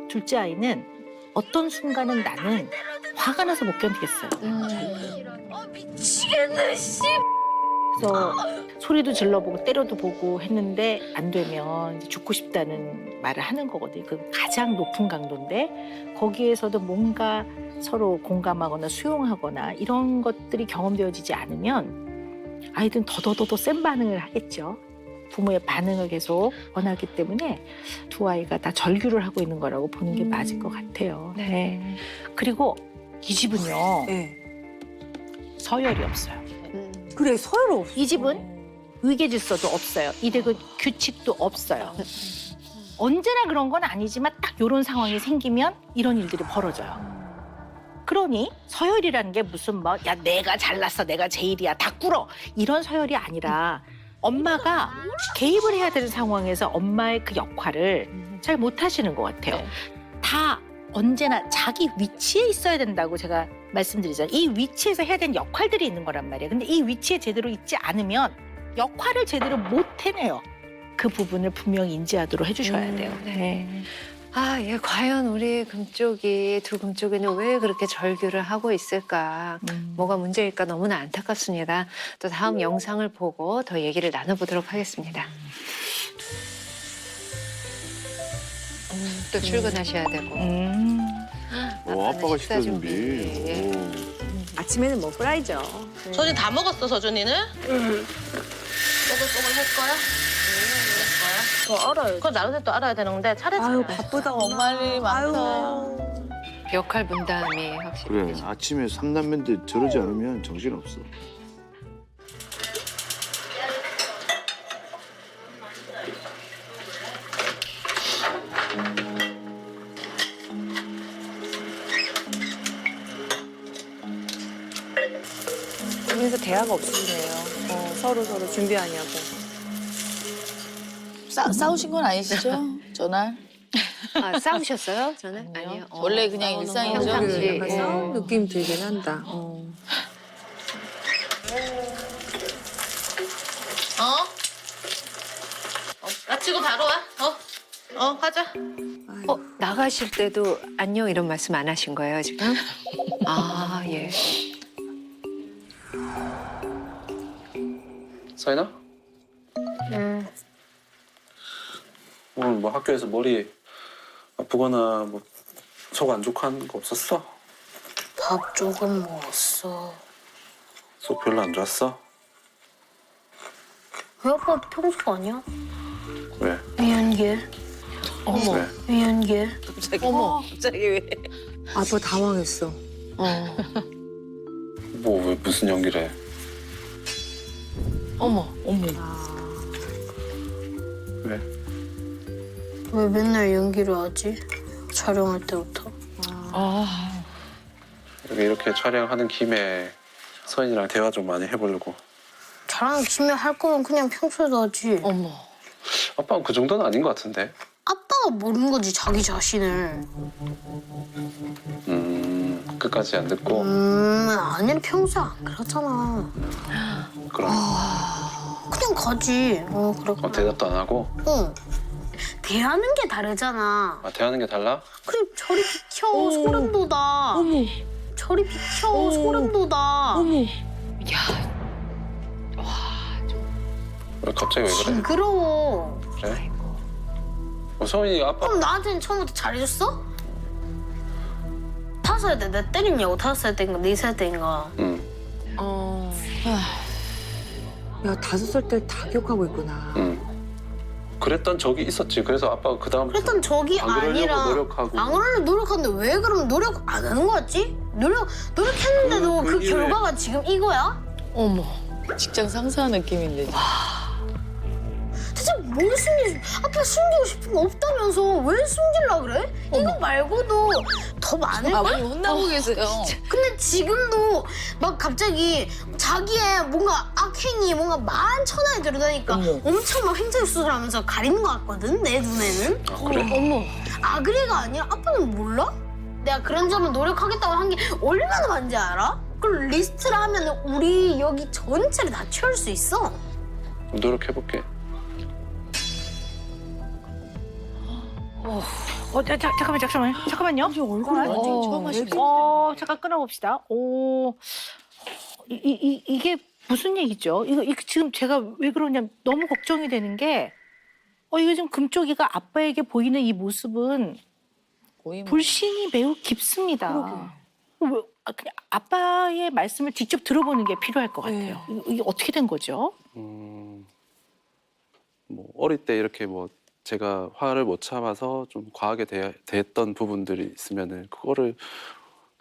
[SPEAKER 9] 둘째 아이는 어떤 순간은 나는 화가 나서 못 견디겠어요.
[SPEAKER 3] 미치겠네, 씨.
[SPEAKER 9] 그래서 소리도 질러보고 때려도 보고 했는데 안 되면 이제 죽고 싶다는 말을 하는 거거든요. 그 가장 높은 강도인데 거기에서도 뭔가 서로 공감하거나 수용하거나 이런 것들이 경험되어지지 않으면 아이들은 더더더 센 반응을 하겠죠. 부모의 반응을 계속 원하기 때문에 두 아이가 다 절규를 하고 있는 거라고 보는 게 맞을 것 같아요. 네. 그리고 이 집은요.
[SPEAKER 10] 네.
[SPEAKER 9] 서열이 없어요.
[SPEAKER 10] 그래 서열 없어.
[SPEAKER 9] 이 집은 의계 질서도 없어요. 이득은 규칙도 없어요. 언제나 그런 건 아니지만 딱 이런 상황이 생기면 이런 일들이 벌어져요. 그러니 서열이라는 게 무슨 뭐 야 내가 잘났어, 내가 제일이야, 다 꿇어 이런 서열이 아니라 엄마가 개입을 해야 되는 상황에서 엄마의 그 역할을 잘 못하시는 것 같아요. 다 언제나 자기 위치에 있어야 된다고 제가 말씀드리잖아요. 이 위치에서 해야 되는 역할들이 있는 거란 말이에요. 근데 이 위치에 제대로 있지 않으면 역할을 제대로 못 해내요. 그 부분을 분명히 인지하도록 해주셔야 돼요. 네.
[SPEAKER 6] 아, 예, 과연 우리 금쪽이 두 금쪽이는 왜 그렇게 절규를 하고 있을까? 뭐가 문제일까 너무나 안타깝습니다. 또 다음 영상을 보고 더 얘기를 나눠보도록 하겠습니다. 또 출근하셔야 되고.
[SPEAKER 5] 아빠가
[SPEAKER 6] 식사
[SPEAKER 5] 식사 준비.
[SPEAKER 6] 예.
[SPEAKER 10] 아침에는 먹으라이죠.
[SPEAKER 1] 서준이 다 먹었어, 서준이는?
[SPEAKER 3] 꼬불꼬불 할 거야?
[SPEAKER 2] 그거 알아요. 그거 나름대로 또 알아야 되는데 차례
[SPEAKER 10] 아유 바쁘다
[SPEAKER 4] 엄마 할 일이 많다.
[SPEAKER 6] 역할 분담이 확실히.
[SPEAKER 5] 그래
[SPEAKER 6] 되죠.
[SPEAKER 5] 아침에 삼남매인데 저러지 않으면 정신없어.
[SPEAKER 7] 그래서 대화가 없으시네요. 서로 준비하냐고.
[SPEAKER 4] 싸우신 건 아니시죠? 전날?
[SPEAKER 6] 아, 싸우셨어요? 저는? 아니요.
[SPEAKER 4] 원래 그냥 일상이죠?
[SPEAKER 6] 평상시.
[SPEAKER 7] 약간 싸움 느낌 들긴 한다.
[SPEAKER 1] 마치고 바로 와. 가자.
[SPEAKER 6] 나가실 때도 안녕 이런 말씀 안 하신 거예요, 지금? 아, 예.
[SPEAKER 8] 서인아? 오늘 뭐 학교에서 머리 아프거나 뭐 속 안 좋고 하는 거 없었어?
[SPEAKER 3] 밥 조금 먹었어.
[SPEAKER 8] 속 별로 안 좋았어?
[SPEAKER 3] 왜 아빠 평소 아니야?
[SPEAKER 8] 왜?
[SPEAKER 3] 미안해.
[SPEAKER 8] 왜?
[SPEAKER 3] 미안해.
[SPEAKER 4] 갑자기. 어머. 갑자기 왜?
[SPEAKER 7] 아빠 당황했어.
[SPEAKER 8] 뭐 왜 무슨 연기를 해?
[SPEAKER 4] 어머.
[SPEAKER 8] 왜?
[SPEAKER 3] 왜 맨날 연기를 하지? 촬영할 때부터.
[SPEAKER 8] 여기 이렇게 촬영하는 김에 서인이랑 대화 좀 많이 해보려고.
[SPEAKER 3] 저랑 김에 할 거면 그냥 평소에도 하지.
[SPEAKER 8] 아빠는 그 정도는 아닌 것 같은데.
[SPEAKER 3] 아빠가 모르는 거지, 자기 자신을.
[SPEAKER 8] 끝까지 안 듣고.
[SPEAKER 3] 아니는 평소 안 그러잖아.
[SPEAKER 8] 그럼
[SPEAKER 3] 그냥 가지. 그래.
[SPEAKER 8] 대답도 안 하고.
[SPEAKER 3] 대하는 게 다르잖아.
[SPEAKER 8] 대하는 게 달라?
[SPEAKER 3] 그래, 저리 비켜, 소름 돋아. 저리 비켜, 소름 돋아.
[SPEAKER 8] 왜 갑자기 왜 그래?
[SPEAKER 3] 징그러워.
[SPEAKER 8] 그래? 서인이 아빠
[SPEAKER 3] 그럼 나한테는 처음부터 잘해줬어? 5살 때 내 때리냐고. 5살 때인가 4살 때인가.
[SPEAKER 8] 응.
[SPEAKER 10] 야, 5살 때 다 기억하고 있구나.
[SPEAKER 8] 응. 그랬던 적이 있었지. 그래서 아빠가 그 다음
[SPEAKER 3] 그랬던 적이
[SPEAKER 8] 안 그러려고
[SPEAKER 3] 아니라
[SPEAKER 8] 노력하고.
[SPEAKER 3] 안 그러려고 노력하는데 왜 그럼 노력 안 하는 거였지? 노력했는데도 그
[SPEAKER 8] 이후에-
[SPEAKER 3] 결과가 지금 이거야?
[SPEAKER 4] 어머. 직장 상사 느낌인데.
[SPEAKER 3] 대체 뭘 아빠 숨기고 싶은 거 없다면서 왜 숨기려고 그래? 이거 말고도 더 많을걸?
[SPEAKER 4] 아버님 혼나고 계세요.
[SPEAKER 3] 근데 지금도 막 갑자기 자기의 뭔가 악행이 뭔가 만천하에 드러나니까
[SPEAKER 4] 어머.
[SPEAKER 3] 엄청 막 횡설수설하면서 가리는 것 같거든, 내 눈에는.
[SPEAKER 8] 아, 그래?
[SPEAKER 3] 어머. 아그리가 아니라 아빠는 몰라? 내가 그런 점은 노력하겠다고 한 게 얼마나 많은지 알아? 그걸 리스트를 하면 우리 여기 전체를 다 채울 수 있어.
[SPEAKER 8] 노력해볼게.
[SPEAKER 9] 잠깐만요.
[SPEAKER 4] 완전히 처음 하시네.
[SPEAKER 9] 잠깐 끊어봅시다. 이게 무슨 얘기죠? 이거 지금 제가 왜 그러냐면 너무 걱정이 되는 게, 이거 지금 금쪽이가 아빠에게 보이는 이 모습은 불신이 매우 깊습니다. 그냥 아빠의 말씀을 직접 들어보는 게 필요할 것 같아요. 이게 어떻게 된 거죠?
[SPEAKER 8] 뭐 어릴 때 이렇게 뭐 제가 화를 못 참아서 좀 과하게 대했던 부분들이 있으면은 그거를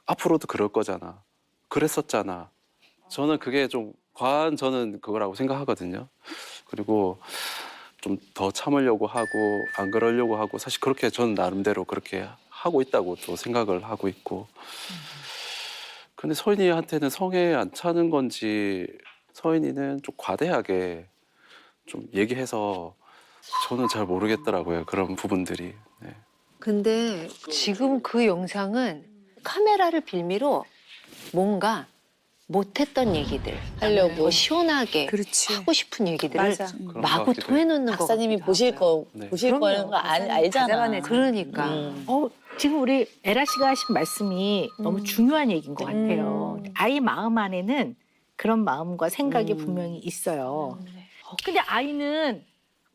[SPEAKER 8] 앞으로도 그럴 거잖아. 그랬었잖아. 저는 그게 좀 과한 저는 그거라고 생각하거든요. 그리고 좀 더 참으려고 하고 안 그러려고 하고 사실 그렇게 저는 나름대로 그렇게 하고 있다고 또 생각을 하고 있고. 근데 서인이한테는 성에 안 차는 건지 서인이는 좀 과대하게 좀 얘기해서 저는 잘 모르겠더라고요. 그런 부분들이. 네.
[SPEAKER 6] 근데 지금 그 영상은 카메라를 빌미로 뭔가 못했던 얘기들
[SPEAKER 4] 하려고.
[SPEAKER 6] 시원하게
[SPEAKER 10] 그렇지.
[SPEAKER 6] 하고 싶은 얘기들을
[SPEAKER 10] 맞아.
[SPEAKER 8] 그런 것
[SPEAKER 6] 마구
[SPEAKER 8] 같기도
[SPEAKER 6] 토해놓는 거
[SPEAKER 4] 박사님이 보실
[SPEAKER 8] 네.
[SPEAKER 4] 거는 거 알잖아.
[SPEAKER 10] 가져가네.
[SPEAKER 6] 그러니까
[SPEAKER 9] 지금 우리 에라 씨가 하신 말씀이 너무 중요한 얘기인 것 같아요. 아이 마음 안에는 그런 마음과 생각이 분명히 있어요. 근데 아이는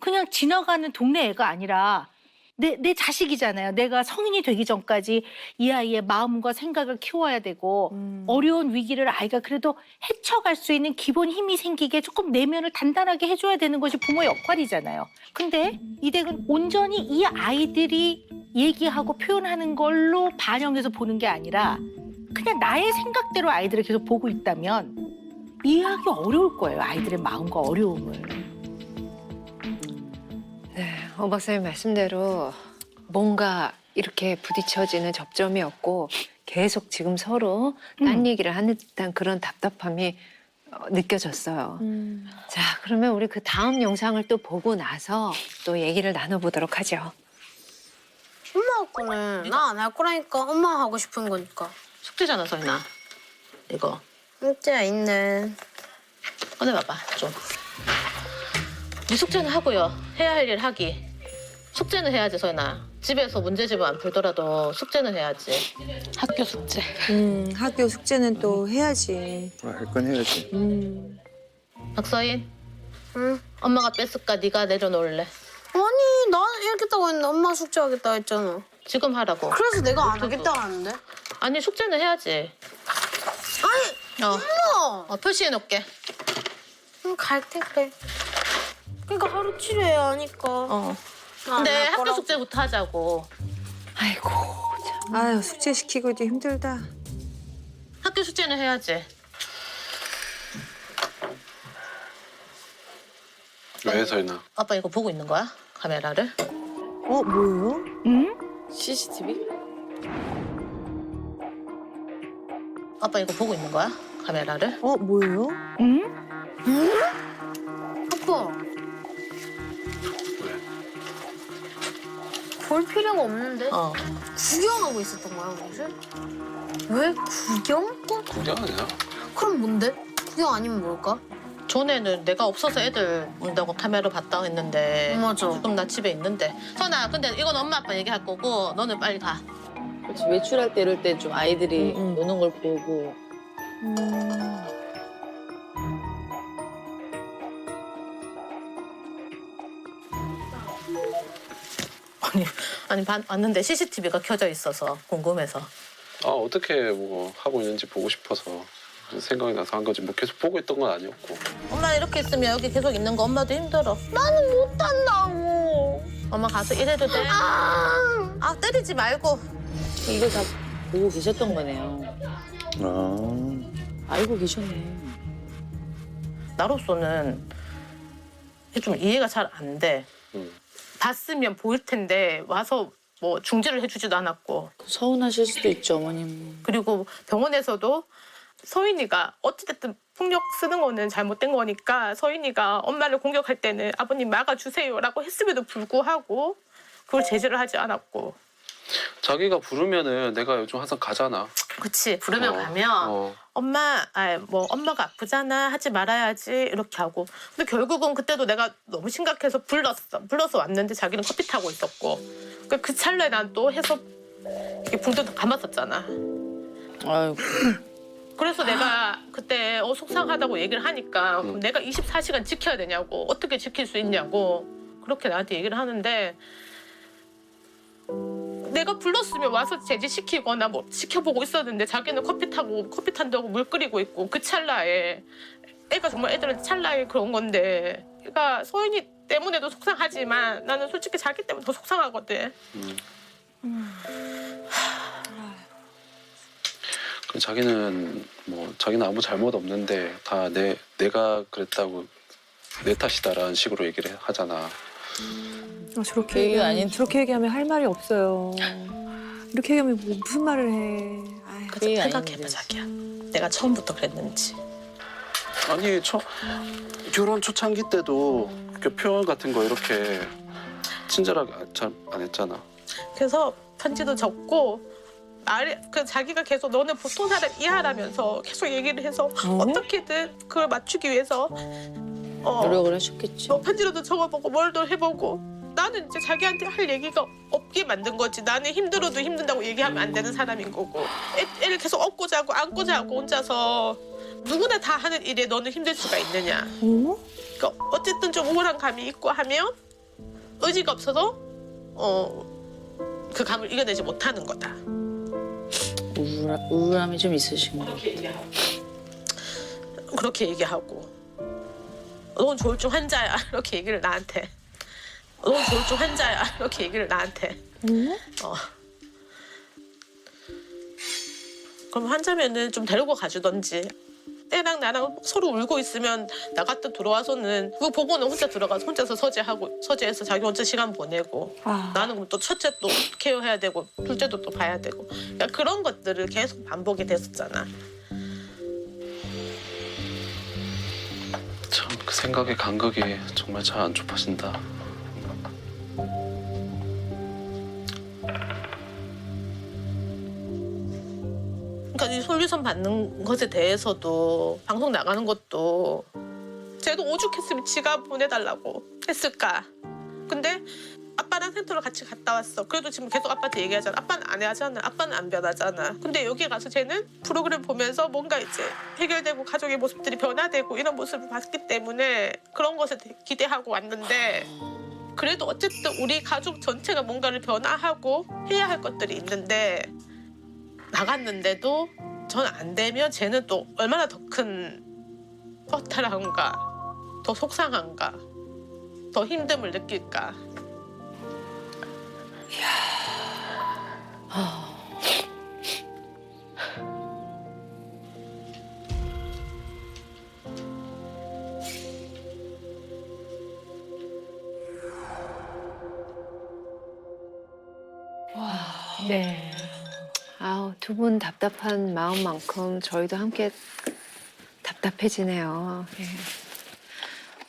[SPEAKER 9] 그냥 지나가는 동네 애가 아니라 내 자식이잖아요. 내가 성인이 되기 전까지 이 아이의 마음과 생각을 키워야 되고 어려운 위기를 아이가 그래도 헤쳐갈 수 있는 기본 힘이 생기게 조금 내면을 단단하게 해줘야 되는 것이 부모의 역할이잖아요. 근데 이 댁은 온전히 이 아이들이 얘기하고 표현하는 걸로 반영해서 보는 게 아니라 그냥 나의 생각대로 아이들을 계속 보고 있다면 이해하기 어려울 거예요. 아이들의 마음과 어려움을.
[SPEAKER 6] 네, 박사님 말씀대로 뭔가 이렇게 부딪혀지는 접점이었고 계속 지금 서로 딴 얘기를 하는 듯한 그런 답답함이 느껴졌어요. 자, 그러면 우리 그 다음 영상을 또 보고 나서 또 얘기를 나눠보도록 하죠.
[SPEAKER 3] 엄마 거는 나 안 할 거라니까. 엄마 하고 싶은 거니까.
[SPEAKER 2] 숙제잖아, 서인아. 이거
[SPEAKER 3] 진짜 있네.
[SPEAKER 2] 꺼내봐봐, 좀. 네 숙제는 하고요. 해야 할 일 하기. 숙제는 해야지, 서인아. 집에서 문제집을 안 풀더라도 숙제는 해야지. 학교 숙제.
[SPEAKER 10] 학교 숙제는 또 해야지.
[SPEAKER 5] 할 건 해야지.
[SPEAKER 2] 박서인,
[SPEAKER 3] 응?
[SPEAKER 2] 엄마가 뺐을까? 네가 내려놓을래?
[SPEAKER 3] 아니, 나는 이렇겠다고 했는데 엄마 숙제 하겠다 했잖아.
[SPEAKER 2] 지금 하라고.
[SPEAKER 3] 그래서 내가 안 하겠다고 하는데.
[SPEAKER 2] 아니, 숙제는 해야지.
[SPEAKER 3] 아니, 엄마!
[SPEAKER 2] 표시해놓을게.
[SPEAKER 3] 갈 텐데. 그러니까 하루 치료해야 하니까.
[SPEAKER 2] 근데
[SPEAKER 3] 안 할
[SPEAKER 2] 학교
[SPEAKER 3] 거라고.
[SPEAKER 2] 숙제부터 하자고.
[SPEAKER 6] 아이고, 참.
[SPEAKER 10] 아유, 숙제 시키고도 힘들다.
[SPEAKER 2] 학교 숙제는 해야지.
[SPEAKER 8] 왜 서인아?
[SPEAKER 2] 아빠 이거 보고 있는 거야? 카메라를?
[SPEAKER 10] 뭐예요?
[SPEAKER 4] CCTV?
[SPEAKER 2] 아빠 이거 보고 있는 거야? 카메라를?
[SPEAKER 10] 뭐예요?
[SPEAKER 3] 아빠. 볼 필요가 없는데? 구경하고 있었던 거야, 무슨? 왜 구경?
[SPEAKER 8] 구경 아니야?
[SPEAKER 3] 그럼 뭔데? 구경 아니면 뭘까?
[SPEAKER 2] 전에는 내가 없어서 애들 온다고 카메라 봤다 했는데
[SPEAKER 3] 맞아.
[SPEAKER 2] 지금 나 집에 있는데. 선아, 근데 이건 엄마 아빠 얘기할 거고 너는 빨리 가.
[SPEAKER 4] 그렇지. 외출할 때 이럴 때 좀 아이들이 노는 걸 보고.
[SPEAKER 2] 아니 왔는데 CCTV가 켜져 있어서 궁금해서.
[SPEAKER 8] 아 어떻게 뭐 하고 있는지 보고 싶어서 생각이 나서 한 거지 뭐 계속 보고 있던 건 아니었고.
[SPEAKER 2] 엄마 이렇게 있으면 여기 계속 있는 거 엄마도 힘들어.
[SPEAKER 3] 나는 못한다고.
[SPEAKER 2] 엄마 가서 일해도 돼? 아 때리지 말고.
[SPEAKER 4] 이거 다 보고 계셨던 거네요. 알고 계셨네.
[SPEAKER 2] 나로서는 이게 좀 이해가 잘 안 돼. 봤으면 보일 텐데 와서 뭐 중재를 해주지도 않았고.
[SPEAKER 4] 서운하실 수도 있죠, 어머님.
[SPEAKER 2] 그리고 병원에서도 서인이가 어찌됐든 폭력 쓰는 거는 잘못된 거니까 서인이가 엄마를 공격할 때는 아버님 막아주세요라고 했음에도 불구하고 그걸 제재를 하지 않았고.
[SPEAKER 8] 자기가 부르면은 내가 요즘 항상 가잖아.
[SPEAKER 2] 그치 부르면 가면 엄마 뭐 엄마가 아프잖아 하지 말아야지 이렇게 하고. 근데 결국은 그때도 내가 너무 심각해서 불러서 왔는데 자기는 커피 타고 있었고 그 찰나에 난 또 해서 이렇게 붕대도 감았었잖아.
[SPEAKER 4] 아이고.
[SPEAKER 2] 그래서 내가 그때 속상하다고 얘기를 하니까 그럼 내가 24시간 지켜야 되냐고 어떻게 지킬 수 있냐고 그렇게 나한테 얘기를 하는데 내가 불렀으면 와서 제지시키거나 뭐 지켜보고 있었는데 자기는 커피 탄다고 물 끓이고 있고 그 찰나에 애가 정말 애들한테 찰나에 그런 건데 그러니까 서인이 때문에도 속상하지만 나는 솔직히 자기 때문에 더 속상하거든.
[SPEAKER 8] 자기는 자기는 아무 잘못 없는데 다 내가 그랬다고 내 탓이다라는 식으로 얘기를 하잖아.
[SPEAKER 10] 저렇게
[SPEAKER 4] 얘기가 아닌
[SPEAKER 10] 저렇게 얘기하면 할 말이 없어요. 이렇게 얘기하면 무슨 말을 해. 아유,
[SPEAKER 2] 그래서 생각해봐 자기야. 내가 처음부터 그랬는지.
[SPEAKER 8] 아니 결혼 초창기 때도 이렇게 표현 같은 거 이렇게 친절하게 잘 안 했잖아.
[SPEAKER 2] 그래서 편지도 적고 자기가 계속 너는 보통 사람 이하라면서 계속 얘기를 해서 어떻게든 그걸 맞추기 위해서
[SPEAKER 4] 노력을 하셨겠지.
[SPEAKER 2] 편지로도 적어보고 뭘도 해보고 나는 이제 자기한테 할 얘기가 없게 만든 거지. 나는 힘들어도 힘든다고 얘기하면 안 되는 사람인 거고 애를 계속 업고 자고 안고 자고 혼자서 누구나 다 하는 일에 너는 힘들 수가 있느냐. 그러니까 어쨌든 좀 우울한 감이 있고 하면 의지가 없어서 그 감을 이겨내지 못하는 거다.
[SPEAKER 4] 우울함이 좀 있으신 거.
[SPEAKER 2] 그렇게 얘기하고 넌 조울증 환자야 이렇게 얘기를 나한테. 넌 조울증 환자야 이렇게 얘기를 나한테. 그럼 환자면은 좀 데리고 가주던지. 애랑 나랑 서로 울고 있으면 나 갖다 들어와서는 그거 보고는 혼자 들어가서 혼자서 서재해서 자기 혼자 시간 보내고 나는 그럼 또 첫째 또 케어해야 되고 둘째도 또 봐야 되고 그러니까 그런 것들을 계속 반복이 됐었잖아.
[SPEAKER 8] 참 그 생각의 간극이 정말 잘 안 좁아진다.
[SPEAKER 2] 그러니까 이 솔루션 받는 것에 대해서도 방송 나가는 것도 쟤도 오죽했으면 지가 보내달라고 했을까. 근데 아빠랑 센터를 같이 갔다 왔어. 그래도 지금 계속 아빠한테 얘기하잖아. 아빠는 안 하잖아. 아빠는 안 변하잖아. 근데 여기 가서 쟤는 프로그램 보면서 뭔가 이제 해결되고 가족의 모습들이 변화되고 이런 모습을 봤기 때문에 그런 것에 기대하고 왔는데 그래도 어쨌든 우리 가족 전체가 뭔가를 변화하고 해야 할 것들이 있는데 나갔는데도 전 안 되면 쟤는 또 얼마나 더 큰 허탈한가, 더 속상한가, 더 힘듦을 느낄까.
[SPEAKER 6] 네. 아우, 두 분 답답한 마음만큼 저희도 함께 답답해지네요. 예.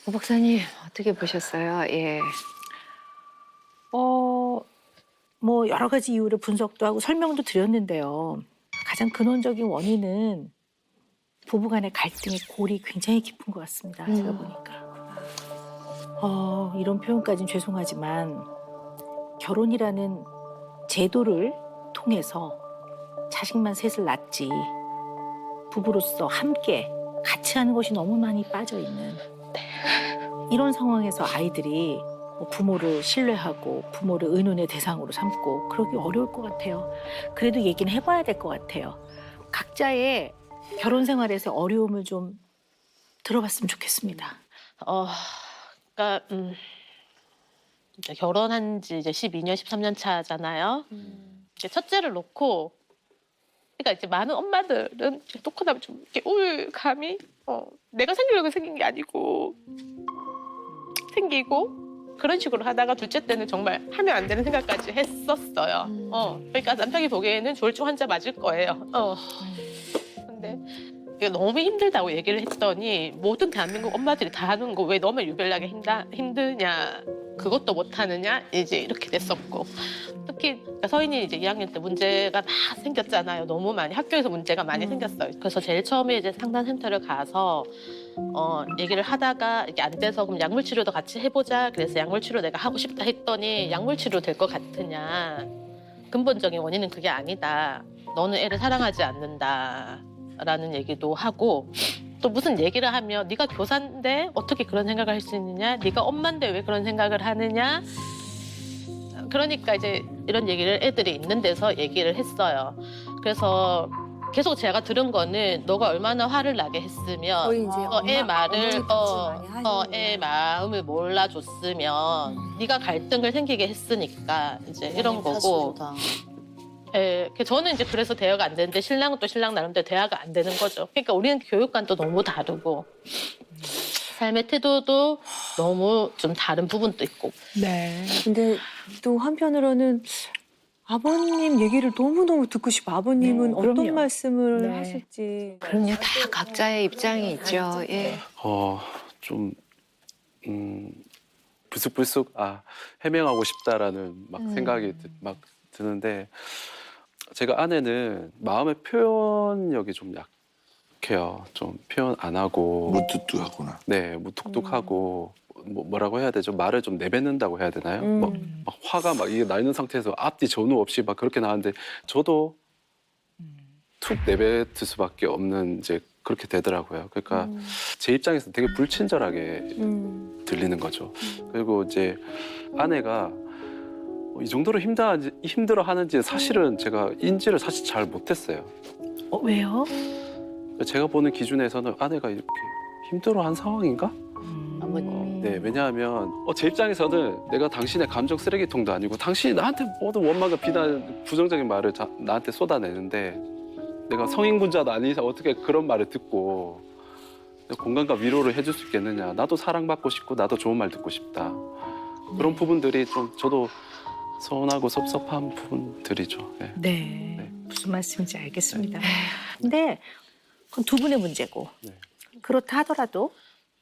[SPEAKER 6] 오 박사님 어떻게 보셨어요? 예.
[SPEAKER 9] 뭐 여러 가지 이유를 분석도 하고 설명도 드렸는데요. 가장 근원적인 원인은 부부간의 갈등의 골이 굉장히 깊은 것 같습니다. 제가 보니까. 이런 표현까지는 죄송하지만 결혼이라는 제도를 통해서 자식만 셋을 낳지 부부로서 함께 같이 하는 것이 너무 많이 빠져 있는 이런 상황에서 아이들이 뭐 부모를 신뢰하고 부모를 의논의 대상으로 삼고 그러기 어려울 것 같아요. 그래도 얘기는 해봐야 될 것 같아요. 각자의 결혼 생활에서 어려움을 좀 들어봤으면 좋겠습니다.
[SPEAKER 1] 그러니까 이제 결혼한 지 이제 12년, 13년 차잖아요. 이제 첫째를 놓고, 그러니까 이제 많은 엄마들은 놓고 나면 좀 이렇게 우울감이 내가 생기려고 생긴 게 아니고 생기고 그런 식으로 하다가 둘째 때는 정말 하면 안 되는 생각까지 했었어요. 그러니까 남편이 보기에는 조울증 환자 맞을 거예요. 근데 이게 너무 힘들다고 얘기를 했더니 모든 대한민국 엄마들이 다 하는 거 왜 너무 유별나게 힘드냐, 그것도 못 하느냐, 이제 이렇게 됐었고, 특히 서인이 이제 2학년 때 문제가 막 생겼잖아요. 너무 많이 학교에서 문제가 많이 생겼어요. 그래서 제일 처음에 이제 상담센터를 가서 얘기를 하다가 이게 안 돼서 그럼 약물 치료도 같이 해보자. 그래서 약물 치료 내가 하고 싶다 했더니 약물 치료 될 것 같으냐? 근본적인 원인은 그게 아니다. 너는 애를 사랑하지 않는다라는 얘기도 하고, 또 무슨 얘기를 하면 네가 교사인데 어떻게 그런 생각을 할 수 있느냐? 네가 엄마인데 왜 그런 생각을 하느냐? 그러니까 이제 이런 얘기를 애들이 있는 데서 얘기를 했어요. 그래서 계속 제가 들은 거는 너가 얼마나 화를 나게 했으면
[SPEAKER 10] 거의 이제
[SPEAKER 1] 애 말을
[SPEAKER 10] 어머니 받지 많이 하시는구나.
[SPEAKER 1] 애 마음을 몰라줬으면 네가 갈등을 생기게 했으니까 이제 이런 거고. 예, 저는 이제 그래서 대화가 안 되는데 신랑은 또 신랑 나름대로 대화가 안 되는 거죠. 그러니까 우리는 교육관도 너무 다르고 삶의 태도도 너무 좀 다른 부분도 있고.
[SPEAKER 6] 네.
[SPEAKER 10] 근데 또 한편으로는 아버님 얘기를 너무너무 듣고 싶어. 아버님은
[SPEAKER 9] 네, 그럼요.
[SPEAKER 10] 어떤 말씀을
[SPEAKER 9] 네.
[SPEAKER 10] 하실지.
[SPEAKER 6] 그럼요. 다 각자의 입장이 있죠. 예.
[SPEAKER 8] 좀 불쑥불쑥 해명하고 싶다라는 막 생각이 막 드는데, 제가 아내는 마음의 표현력이 좀 약해요. 좀 표현 안 하고
[SPEAKER 5] 무뚝뚝하구나.
[SPEAKER 8] 네, 무뚝뚝하고 뭐라고 해야 되죠? 말을 좀 내뱉는다고 해야 되나요? 막 화가 막 이게 나 있는 상태에서 앞뒤 전후 없이 막 그렇게 나왔는데 저도 툭 내뱉을 수밖에 없는 이제 그렇게 되더라고요. 그러니까 제 입장에서 되게 불친절하게 들리는 거죠. 그리고 이제 아내가 이 정도로 힘들어하는지 사실은 제가 인지를 사실 잘 못했어요.
[SPEAKER 9] 왜요?
[SPEAKER 8] 제가 보는 기준에서는 아내가 이렇게 힘들어한 상황인가? 네, 왜냐하면 제 입장에서는 내가 당신의 감정 쓰레기통도 아니고 당신이 나한테 모든 원망과 비난, 부정적인 말을 나한테 쏟아내는데 내가 성인군자도 아닌 이상 어떻게 그런 말을 듣고 공감과 위로를 해줄 수 있겠느냐. 나도 사랑받고 싶고 나도 좋은 말 듣고 싶다. 그런 부분들이 좀 저도 서운하고 섭섭한 부분들이죠. 네.
[SPEAKER 9] 네. 무슨 말씀인지 알겠습니다. 근데 그건 두 분의 문제고,
[SPEAKER 8] 네.
[SPEAKER 9] 그렇다 하더라도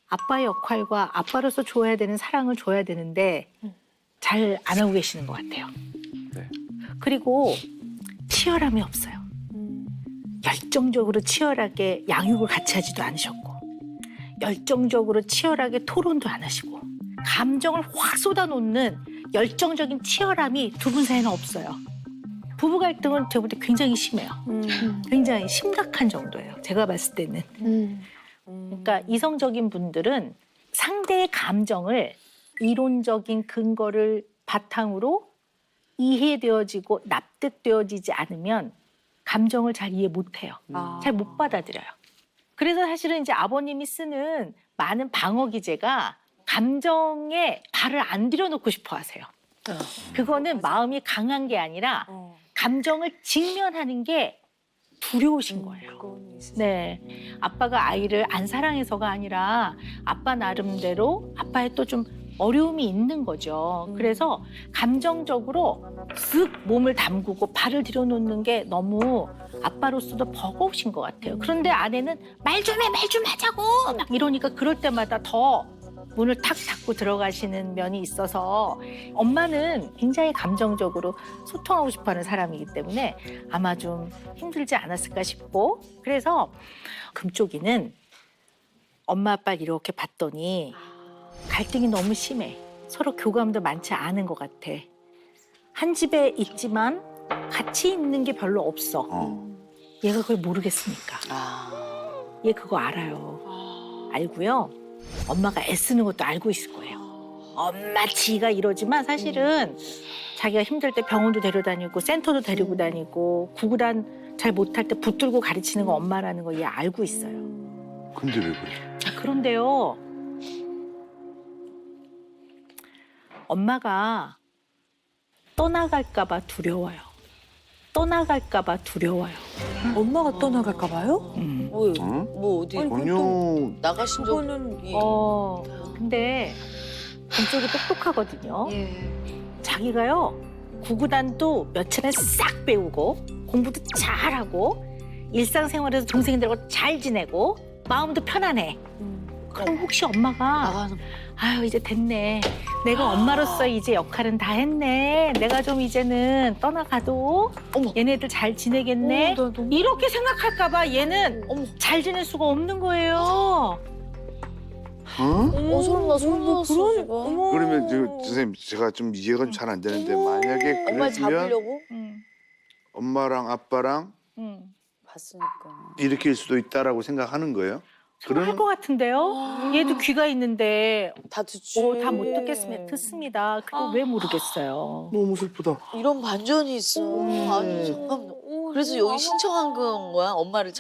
[SPEAKER 9] 아빠의 역할과 아빠로서 줘야 되는 사랑을 줘야 되는데 잘 안 하고 계시는 것 같아요.
[SPEAKER 8] 네.
[SPEAKER 9] 그리고 치열함이 없어요. 열정적으로 치열하게 양육을 같이 하지도 않으셨고, 열정적으로 치열하게 토론도 안 하시고, 감정을 확 쏟아놓는 열정적인 치열함이 두 분 사이에는 없어요. 부부 갈등은 제가 볼 때 굉장히 심해요. 굉장히 심각한 정도예요. 제가 봤을 때는. 그러니까 이성적인 분들은 상대의 감정을 이론적인 근거를 바탕으로 이해되어지고 납득되어지지 않으면 감정을 잘 이해 못해요. 잘 못 받아들여요. 그래서 사실은 이제 아버님이 쓰는 많은 방어 기제가 감정에 발을 안 들여놓고 싶어 하세요. 그거는 마음이 강한 게 아니라 감정을 직면하는 게 두려우신 거예요. 네, 아빠가 아이를 안 사랑해서가 아니라 아빠 나름대로 아빠의 또 좀 어려움이 있는 거죠. 그래서 감정적으로 쓱 몸을 담그고 발을 들여놓는 게 너무 아빠로서도 버거우신 것 같아요. 그런데 아내는 말 좀 해, 말 좀 하자고 막 이러니까 그럴 때마다 더 문을 탁 닫고 들어가시는 면이 있어서 엄마는 굉장히 감정적으로 소통하고 싶어하는 사람이기 때문에 아마 좀 힘들지 않았을까 싶고, 그래서 금쪽이는 엄마 아빠를 이렇게 봤더니 갈등이 너무 심해. 서로 교감도 많지 않은 것 같아. 한 집에 있지만 같이 있는 게 별로 없어. 얘가 그걸 모르겠습니까? 얘 그거 알아요. 알고요. 엄마가 애쓰는 것도 알고 있을 거예요. 엄마 지가 이러지만 사실은 자기가 힘들 때 병원도 데려다니고 센터도 데리고 다니고 구구단 잘 못할 때 붙들고 가르치는 거 엄마라는 거 얘 알고 있어요.
[SPEAKER 5] 근데 왜 그래?
[SPEAKER 9] 그런데요. 엄마가 떠나갈까 봐 두려워요. 떠나갈까 봐 두려워요.
[SPEAKER 10] 엄마가 떠나갈까 봐요?
[SPEAKER 4] 뭐, 뭐 어디
[SPEAKER 5] 전혀
[SPEAKER 4] 나가신 적이
[SPEAKER 9] 근데 금쪽이 똑똑하거든요.
[SPEAKER 6] 예.
[SPEAKER 9] 자기가요 구구단도 며칠은 싹 배우고 공부도 잘하고 일상생활에서 동생들하고 잘 지내고 마음도 편안해. 그럼 혹시 엄마가
[SPEAKER 4] 나가는
[SPEAKER 9] 아유 이제 됐네. 내가 엄마로서 이제 역할은 다 했네. 내가 좀 이제는 떠나가도 얘네들 잘 지내겠네. 이렇게 생각할까 봐 얘는 잘 지낼 수가 없는 거예요.
[SPEAKER 5] 어?
[SPEAKER 4] 소름 나 소름 돋았어 지금.
[SPEAKER 5] 그러면 선생님 제가 좀 이해가 잘 안 되는데 만약에
[SPEAKER 4] 엄마
[SPEAKER 5] 그랬으면
[SPEAKER 4] 잡으려고
[SPEAKER 5] 엄마랑 아빠랑
[SPEAKER 4] 봤으니까.
[SPEAKER 5] 일으킬 수도 있다라고 생각하는 거예요?
[SPEAKER 9] 할 것 같은데요. 얘도 귀가 있는데
[SPEAKER 4] 다 듣지.
[SPEAKER 9] 다 못 듣겠으면 듣습니다. 그거 왜 모르겠어요.
[SPEAKER 5] 너무 슬프다.
[SPEAKER 4] 이런 반전이 있어. 아니 잠깐만. 그래서 여기 신청한 거야? 엄마를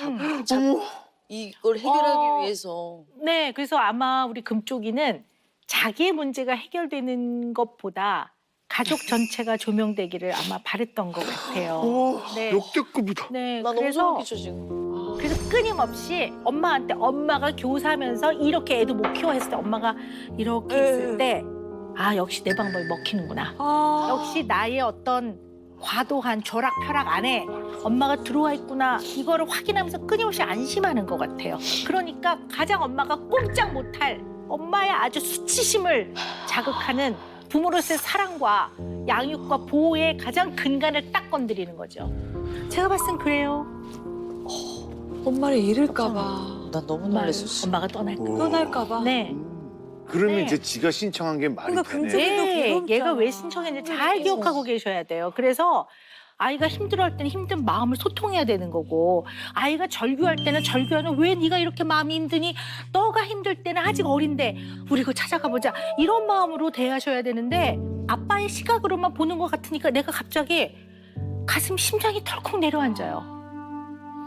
[SPEAKER 4] 이걸 해결하기 위해서.
[SPEAKER 9] 네, 그래서 아마 우리 금쪽이는 자기의 문제가 해결되는 것보다 가족 전체가 조명되기를 아마 바랬던 것 같아요. 네.
[SPEAKER 5] 역대급이다.
[SPEAKER 9] 네,
[SPEAKER 4] 나 너무
[SPEAKER 9] 그래서
[SPEAKER 4] 소름 끼쳐 지금.
[SPEAKER 9] 그래서 끊임없이 엄마한테 엄마가 교사면서 이렇게 애도 못 키워 했을 때 엄마가 이렇게 했을 때 아 역시 내 방법이 먹히는구나. 역시 나의 어떤 과도한 벼락펴락 안에 엄마가 들어와 있구나. 이거를 확인하면서 끊임없이 안심하는 것 같아요. 그러니까 가장 엄마가 꼼짝 못할 엄마의 아주 수치심을 자극하는 부모로서의 사랑과 양육과 보호의 가장 근간을 딱 건드리는 거죠. 제가 봤을 땐 그래요.
[SPEAKER 10] 엄마를 잃을까 봐.
[SPEAKER 4] 난 너무 놀랐어. 진짜.
[SPEAKER 9] 엄마가 떠날까 봐.
[SPEAKER 10] 떠날까 봐.
[SPEAKER 9] 네.
[SPEAKER 5] 그러면
[SPEAKER 9] 네.
[SPEAKER 5] 이제 지가 신청한 게 말이
[SPEAKER 10] 그러니까
[SPEAKER 5] 되네.
[SPEAKER 9] 네,
[SPEAKER 10] 괴롭잖아.
[SPEAKER 9] 얘가 왜 신청했는지 잘 기억하고 계셔야 돼요. 그래서 아이가 힘들어할 때는 힘든 마음을 소통해야 되는 거고 아이가 절규할 때는 절규하는 왜 네가 이렇게 마음이 힘드니 너가 힘들 때는 아직 어린데 우리 그거 찾아가 보자 이런 마음으로 대하셔야 되는데 아빠의 시각으로만 보는 것 같으니까 내가 갑자기 가슴 심장이 덜컥 내려앉아요.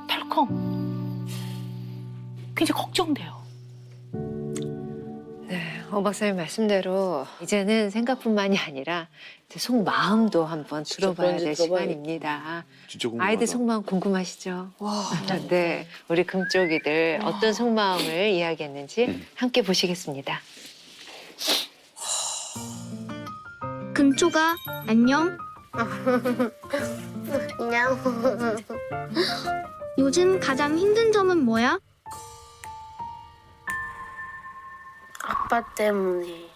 [SPEAKER 9] 덜컥. 굉장히 걱정돼요.
[SPEAKER 6] 네, 오 박사님 말씀대로 이제는 생각뿐만이 아니라 이제 속마음도 한번 들어봐야 될 시간입니다.
[SPEAKER 5] 진짜 궁금하다.
[SPEAKER 6] 아이들 속마음 궁금하시죠? 네, 우리 금쪽이들 어떤 속마음을 이야기했는지 함께 보시겠습니다.
[SPEAKER 11] 금쪽아, 안녕.
[SPEAKER 3] 그냥
[SPEAKER 11] 요즘 가장 힘든 점은 뭐야?
[SPEAKER 3] 아빠 때문에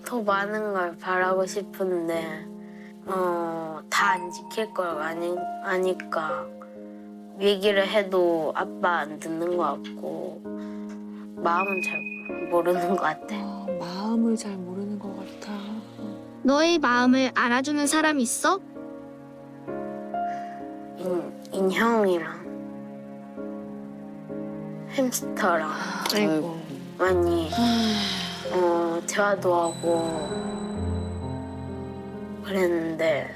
[SPEAKER 3] 더 많은 걸 바라고 싶은데 다 안 지킬 걸 아니까 얘기를 해도 아빠 안 듣는 것 같고 마음은 잘 모르는 것 같아.
[SPEAKER 10] 마음을 잘 모르는 것 같아.
[SPEAKER 11] 너의 마음을 알아주는 사람 있어?
[SPEAKER 3] 인형이랑 햄스터랑
[SPEAKER 6] 아이고.
[SPEAKER 3] 많이 대화도 하고 그랬는데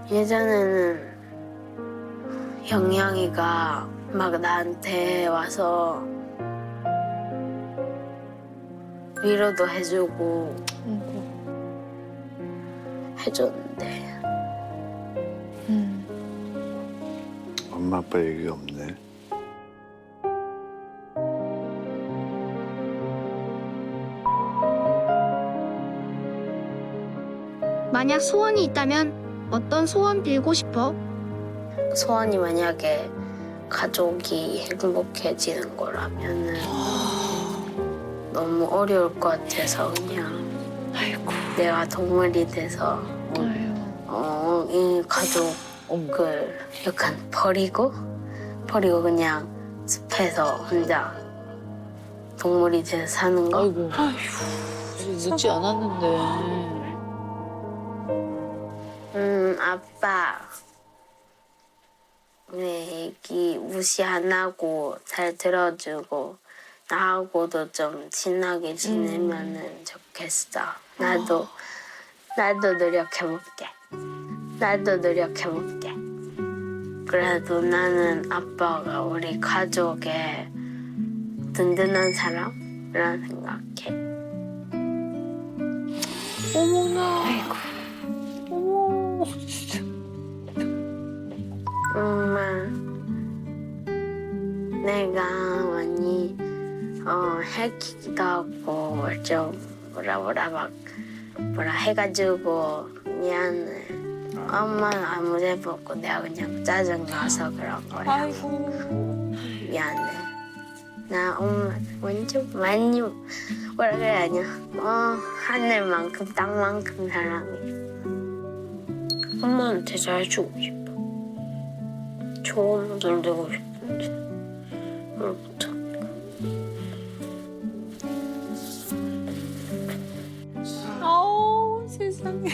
[SPEAKER 3] 예전에는 영양이가 막 나한테 와서 위로도 해주고 해줬는데
[SPEAKER 5] 엄마 아빠 얘기가 없네.
[SPEAKER 11] 만약 소원이 있다면 어떤 소원 빌고 싶어?
[SPEAKER 3] 소원이 만약에 가족이 행복해지는 거라면은 너무 어려울 것 같아서 그냥 내가 동물이 돼서 이 가족을 약간 버리고 그냥 숲에서 혼자 동물이 돼서 사는 거.
[SPEAKER 4] 아이고. 아직 늦지 않았는데.
[SPEAKER 3] 아빠 우리 애기 무시 안 하고 잘 들어주고 나하고도 좀 친하게 지내면은 좋겠어. 나도 노력해볼게. 나도 노력해볼게. 그래도 나는 아빠가 우리 가족의 든든한 사람이라 생각해.
[SPEAKER 10] 어머나. 아이고. 어머.
[SPEAKER 3] 엄마, 내가 많이 해기도 하고 좀 뭐라 해가지고 미안해. 엄마는 아무리 해보고 내가 그냥 짜증나서 그런 거야.
[SPEAKER 10] 아이고.
[SPEAKER 3] 미안해. 나 엄마 완전 많이 뭐라 그래야 하냐. 하늘만큼 땅만큼 사랑해. 엄마한테 잘해주고 싶어. 조언들 되고 싶은데 그걸 못하니까.
[SPEAKER 10] 아우 세상에.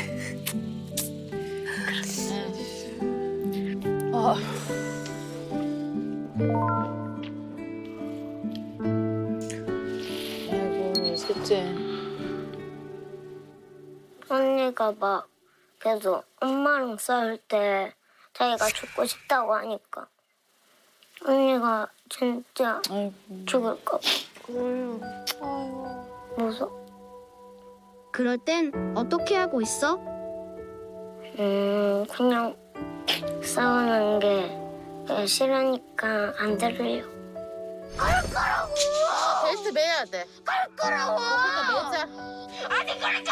[SPEAKER 4] 아이고 셋째.
[SPEAKER 3] 언니가 막 계속 엄마랑 싸울 때 자기가 죽고 싶다고 하니까 언니가 진짜
[SPEAKER 4] 아이고.
[SPEAKER 3] 죽을까 봐 무서워.
[SPEAKER 11] 그럴 땐 어떻게 하고 있어?
[SPEAKER 3] 그냥 싸우는 게 싫으니까 안 들으려. 갈 거라고.
[SPEAKER 2] 벨트 매야 돼.
[SPEAKER 3] 갈 거라고.
[SPEAKER 2] 매자.
[SPEAKER 3] 아니 그러니까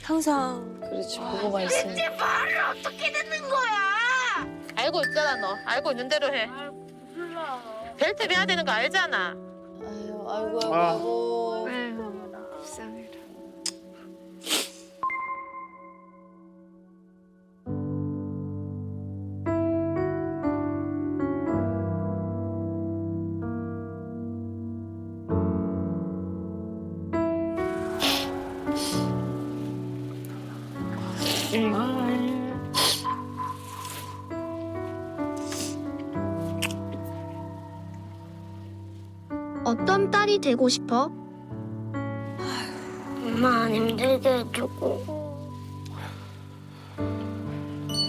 [SPEAKER 10] 항상
[SPEAKER 4] 그렇지 보고만 있으니까.
[SPEAKER 3] 내 말을 어떻게 듣는 거야?
[SPEAKER 2] 알고 있잖아 너. 알고 있는 대로 해.
[SPEAKER 3] 몰라.
[SPEAKER 2] 벨트 매야 되는 거 알잖아.
[SPEAKER 4] 아이고 아이고 아이고.
[SPEAKER 6] 아이고 불쌍해라.
[SPEAKER 11] 어떤 딸이 되고 싶어?
[SPEAKER 3] 엄마 안 힘들게 해주고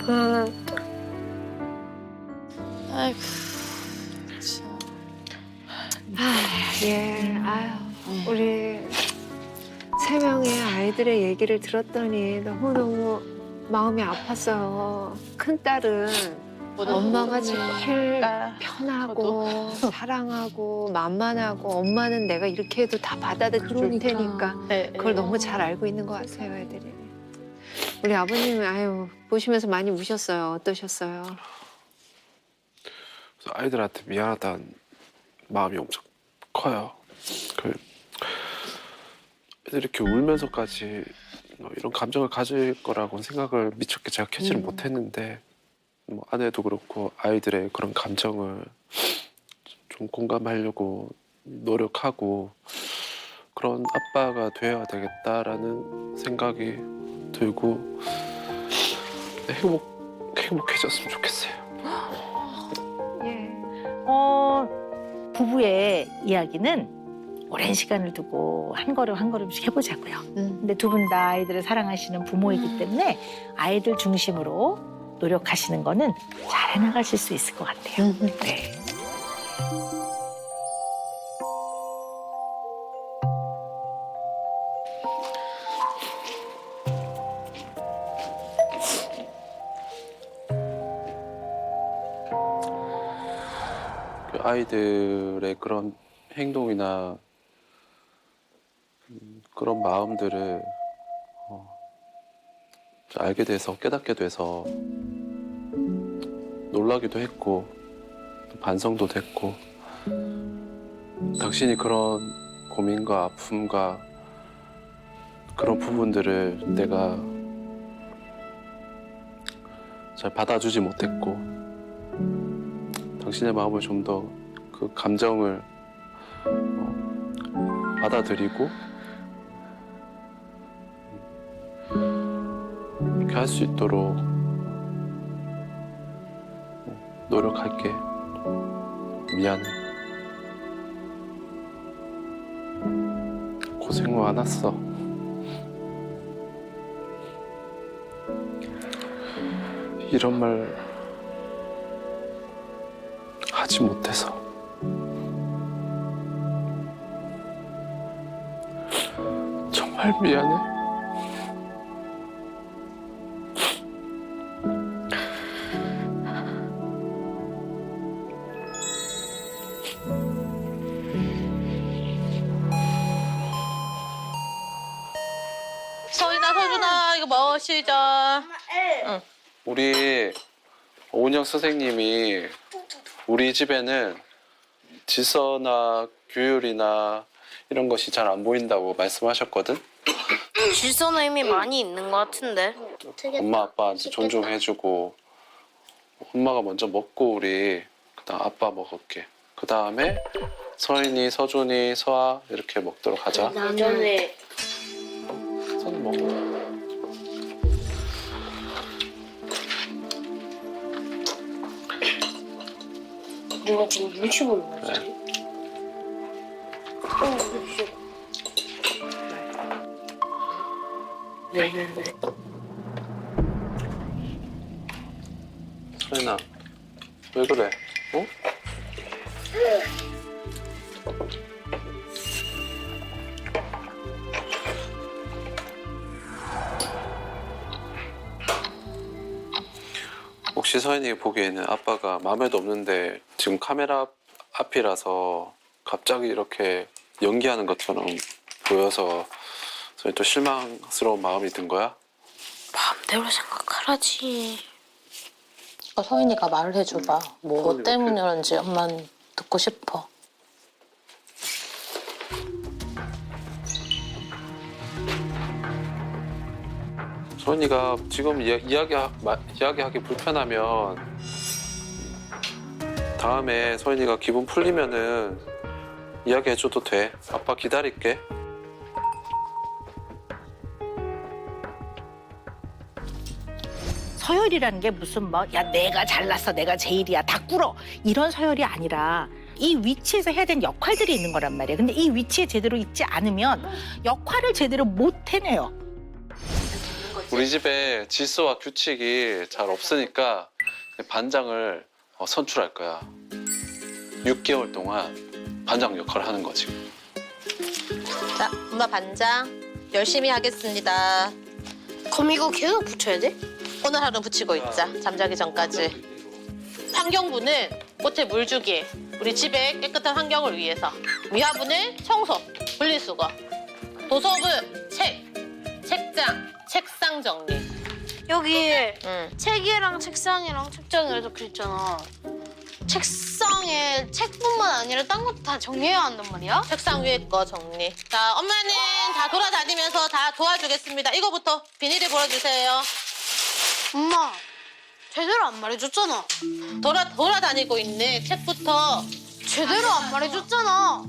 [SPEAKER 3] 그러면
[SPEAKER 4] 아이고. 참.
[SPEAKER 6] 예, 아유, 우리 세 명의 아이들의 얘기를 들었더니 너무너무 마음이 아팠어요. 큰 딸은 엄마가 제일 편하고 사랑하고 만만하고 엄마는 내가 이렇게 해도 다 받아줄 테니까 그걸 너무 잘 알고 있는 것 같아요, 애들이. 우리 아버님, 아유, 보시면서 많이 우셨어요. 어떠셨어요?
[SPEAKER 8] 그래서 아이들한테 미안하다는 마음이 엄청 커요. 애들이 이렇게 울면서까지 이런 감정을 가질 거라고는 생각을 미처 제가 캐치를 못했는데 뭐 아내도 그렇고 아이들의 그런 감정을 좀 공감하려고 노력하고 그런 아빠가 되어야 되겠다라는 생각이 들고 행복해졌으면 좋겠어요.
[SPEAKER 6] 예.
[SPEAKER 9] 부부의 이야기는 오랜 시간을 두고 한 걸음 한 걸음씩 해보자고요. 근데 두 분 다 아이들을 사랑하시는 부모이기 때문에 아이들 중심으로 노력하시는 거는 잘 해나가실 수 있을 것 같아요. 네.
[SPEAKER 8] 그 아이들의 그런 행동이나 그런 마음들을 알게 돼서 깨닫게 돼서 놀라기도 했고 반성도 됐고 당신이 그런 고민과 아픔과 그런 부분들을 내가 잘 받아주지 못했고 당신의 마음을 좀 더 그 감정을 받아들이고 이렇게 할 수 있도록 노력할게. 미안해. 고생 많았어. 이런 말 하지 못해서. 정말 미안해.
[SPEAKER 1] 서인아, 서준아, 이거 마시자.
[SPEAKER 8] 우리 오은영 선생님이 우리 집에는 질서나 규율이나 이런 것이 잘 안 보인다고 말씀하셨거든.
[SPEAKER 3] 질서는 이미 많이 있는 것 같은데.
[SPEAKER 8] 엄마 아빠한테 존중해주고 엄마가 먼저 먹고 우리 그다음 아빠 먹을게. 그 다음에 서인이, 서준이, 서아 이렇게 먹도록 하자.
[SPEAKER 3] 예전에
[SPEAKER 8] 서인 먹어.
[SPEAKER 3] 누가 지금 눈치 보는 거지? 네.
[SPEAKER 8] 서인아, 왜 그래? 어? 혹시 서인이 보기에는 아빠가 마음에도 없는데 지금 카메라 앞이라서 갑자기 이렇게 연기하는 것처럼 보여서 서인이 또 실망스러운 마음이 든 거야?
[SPEAKER 3] 마음대로 생각하라지.
[SPEAKER 2] 서인이가 말을 해줘봐. 뭐 때문에 그런지 엄마는 듣고 싶어.
[SPEAKER 8] 서인이가 지금 이야기하기 불편하면 다음에 서인이가 기분 풀리면은 이야기해줘도 돼. 아빠 기다릴게.
[SPEAKER 9] 서열이라는 게 무슨 뭐 야 내가 잘났어 내가 제일이야 다 꿇어 이런 서열이 아니라 이 위치에서 해야 되는 역할들이 있는 거란 말이에요. 근데 이 위치에 제대로 있지 않으면 역할을 제대로 못 해내요.
[SPEAKER 8] 우리 집에 질서와 규칙이 잘 없으니까 반장을 선출할 거야. 6개월 동안 반장 역할을 하는 거지.
[SPEAKER 1] 자, 엄마 반장 열심히 하겠습니다.
[SPEAKER 3] 그럼 이거 계속 붙여야 돼?
[SPEAKER 1] 오늘 하루 붙이고 있자. 잠자기 전까지. 환경부는 꽃에 물 주기, 우리 집의 깨끗한 환경을 위해서. 위화부는 청소, 분리수거. 도서부 책, 책장, 책상 정리.
[SPEAKER 3] 여기
[SPEAKER 1] 응.
[SPEAKER 3] 책이랑 책상이랑 책장이랑 적혀있잖아. 책상에 책뿐만 아니라 딴 것도 다 정리해야 한단 말이야?
[SPEAKER 1] 책상 위에 거 정리. 자, 엄마는 다 돌아다니면서 다 도와주겠습니다. 이거부터 비닐에 걸어주세요.
[SPEAKER 3] 엄마, 제대로 안 말해줬잖아.
[SPEAKER 1] 돌아다니고 있는 책부터.
[SPEAKER 3] 제대로 안 말해줬잖아.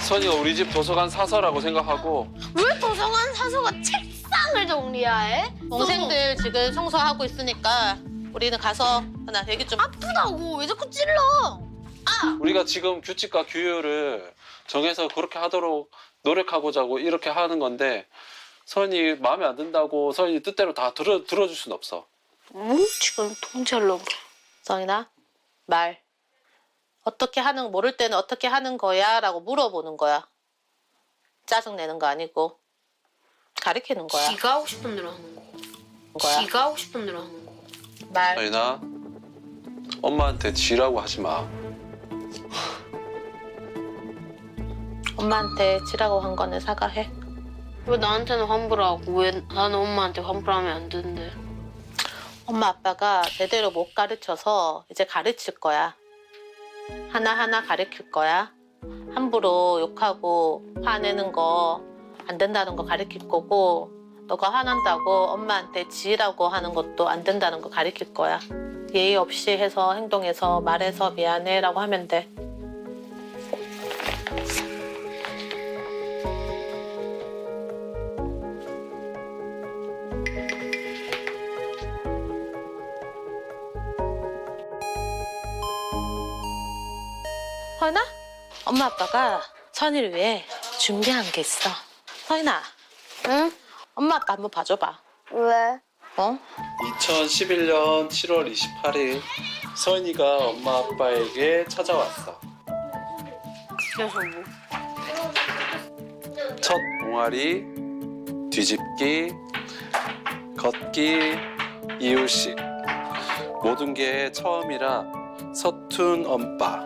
[SPEAKER 8] 서인이가 우리 집 도서관 사서라고 생각하고
[SPEAKER 3] 왜 도서관 사서가 책상을 정리해야 해?
[SPEAKER 1] 동생들 지금 청소하고 있으니까 우리는 가서 하나 얘기 좀.
[SPEAKER 3] 아프다고 왜 자꾸 찔러?
[SPEAKER 8] 우리가 지금 규칙과 규율을 정해서 그렇게 하도록 노력하고자고 이렇게 하는 건데 서인이 마음에 안 든다고 서인이 뜻대로 다 들어줄 순 없어.
[SPEAKER 3] 지금 통제하려고 그래.
[SPEAKER 1] 성인아, 말. 어떻게 하는, 모를 때는 어떻게 하는 거야? 라고 물어보는 거야. 짜증내는 거 아니고. 가르치는 거야.
[SPEAKER 3] 지가 하고 싶은 대로 하는 거. 지가 하고 싶은 대로 하는 거.
[SPEAKER 1] 말.
[SPEAKER 8] 서인아, 엄마한테 지라고 하지 마.
[SPEAKER 1] 엄마한테 지라고 한 거는 사과해.
[SPEAKER 3] 왜 나한테는 환불을 하고 왜 나는 엄마한테 환불하면 안 되는데?
[SPEAKER 1] 엄마 아빠가 제대로 못 가르쳐서 이제 가르칠 거야. 하나하나 가르칠 거야. 함부로 욕하고 화내는 거 안 된다는 거 가르칠 거고, 너가 화난다고 엄마한테 지라고 하는 것도 안 된다는 거 가르칠 거야. 예의 없이 해서 행동해서 말해서 미안해라고 하면 돼.
[SPEAKER 2] 서인아, 엄마 아빠가 선이를 위해 준비한 게 있어. 서인아,
[SPEAKER 3] 응?
[SPEAKER 2] 엄마 아빠 한번 봐줘봐.
[SPEAKER 3] 왜?
[SPEAKER 2] 어?
[SPEAKER 8] 2011년 7월 28일 서인이가 엄마 아빠에게 찾아왔어.
[SPEAKER 2] 그래서 뭐?
[SPEAKER 8] 첫 동아리, 뒤집기, 걷기, 이유식. 모든 게 처음이라 서툰 엄빠.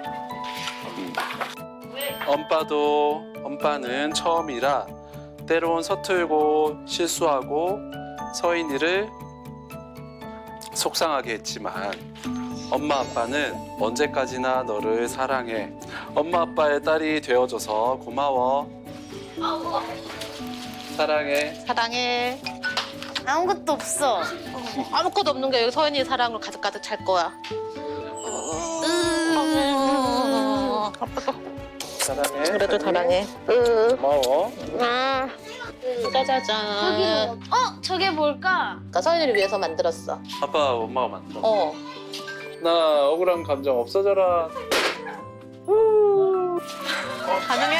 [SPEAKER 8] 엄빠는 처음이라 때론 서툴고 실수하고 서인이를 속상하게 했지만 엄마 아빠는 언제까지나 너를 사랑해. 엄마 아빠의 딸이 되어줘서 고마워. 사랑해.
[SPEAKER 2] 사랑해.
[SPEAKER 3] 아무것도 없어.
[SPEAKER 2] 아무것도 없는 게 여기 서인이 사랑으로 가득가득 찰 거야.
[SPEAKER 8] 사랑해.
[SPEAKER 2] 그래도 사랑해.
[SPEAKER 8] 고마워.
[SPEAKER 2] 짜자잔.
[SPEAKER 3] 저게 뭘까?
[SPEAKER 2] 그러니까 서인이를 위해서 만들었어.
[SPEAKER 8] 아빠, 엄마가 만들어.
[SPEAKER 2] 어.
[SPEAKER 8] 나 억울한 감정 없어져라.
[SPEAKER 2] 가능해?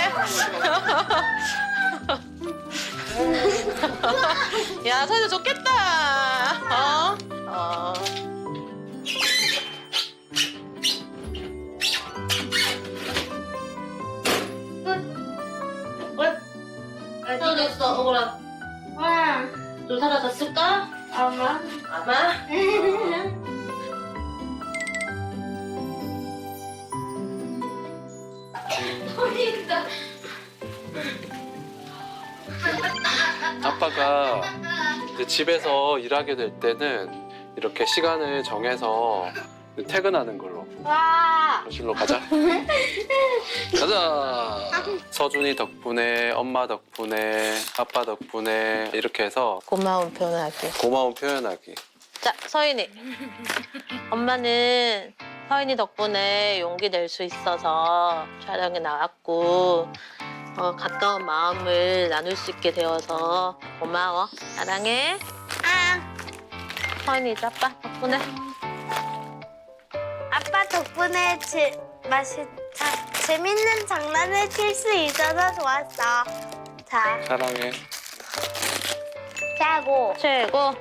[SPEAKER 2] 야, 서인이 좋겠다. 어? 알겠어, 억울함. 좀 사라졌을까? 아마.
[SPEAKER 8] 아빠가 이제 집에서 일하게 될 때는 이렇게 시간을 정해서 퇴근하는 걸로. 거실로 가자. 가자. 서준이 덕분에, 엄마 덕분에, 아빠 덕분에 이렇게 해서
[SPEAKER 2] 고마운 표현하기.
[SPEAKER 8] 고마움 표현하기.
[SPEAKER 2] 자, 서인이. 엄마는 서인이 덕분에 용기 낼 수 있어서 촬영에 나왔고 가까운 마음을 나눌 수 있게 되어서 고마워. 사랑해. 서인이 이제 아빠 덕분에.
[SPEAKER 3] 아빠 덕분에 재밌는 장난을 칠 수 있어서 좋았어. 자,
[SPEAKER 8] 사랑해.
[SPEAKER 3] 최고.
[SPEAKER 2] 최고.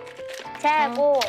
[SPEAKER 3] 최고.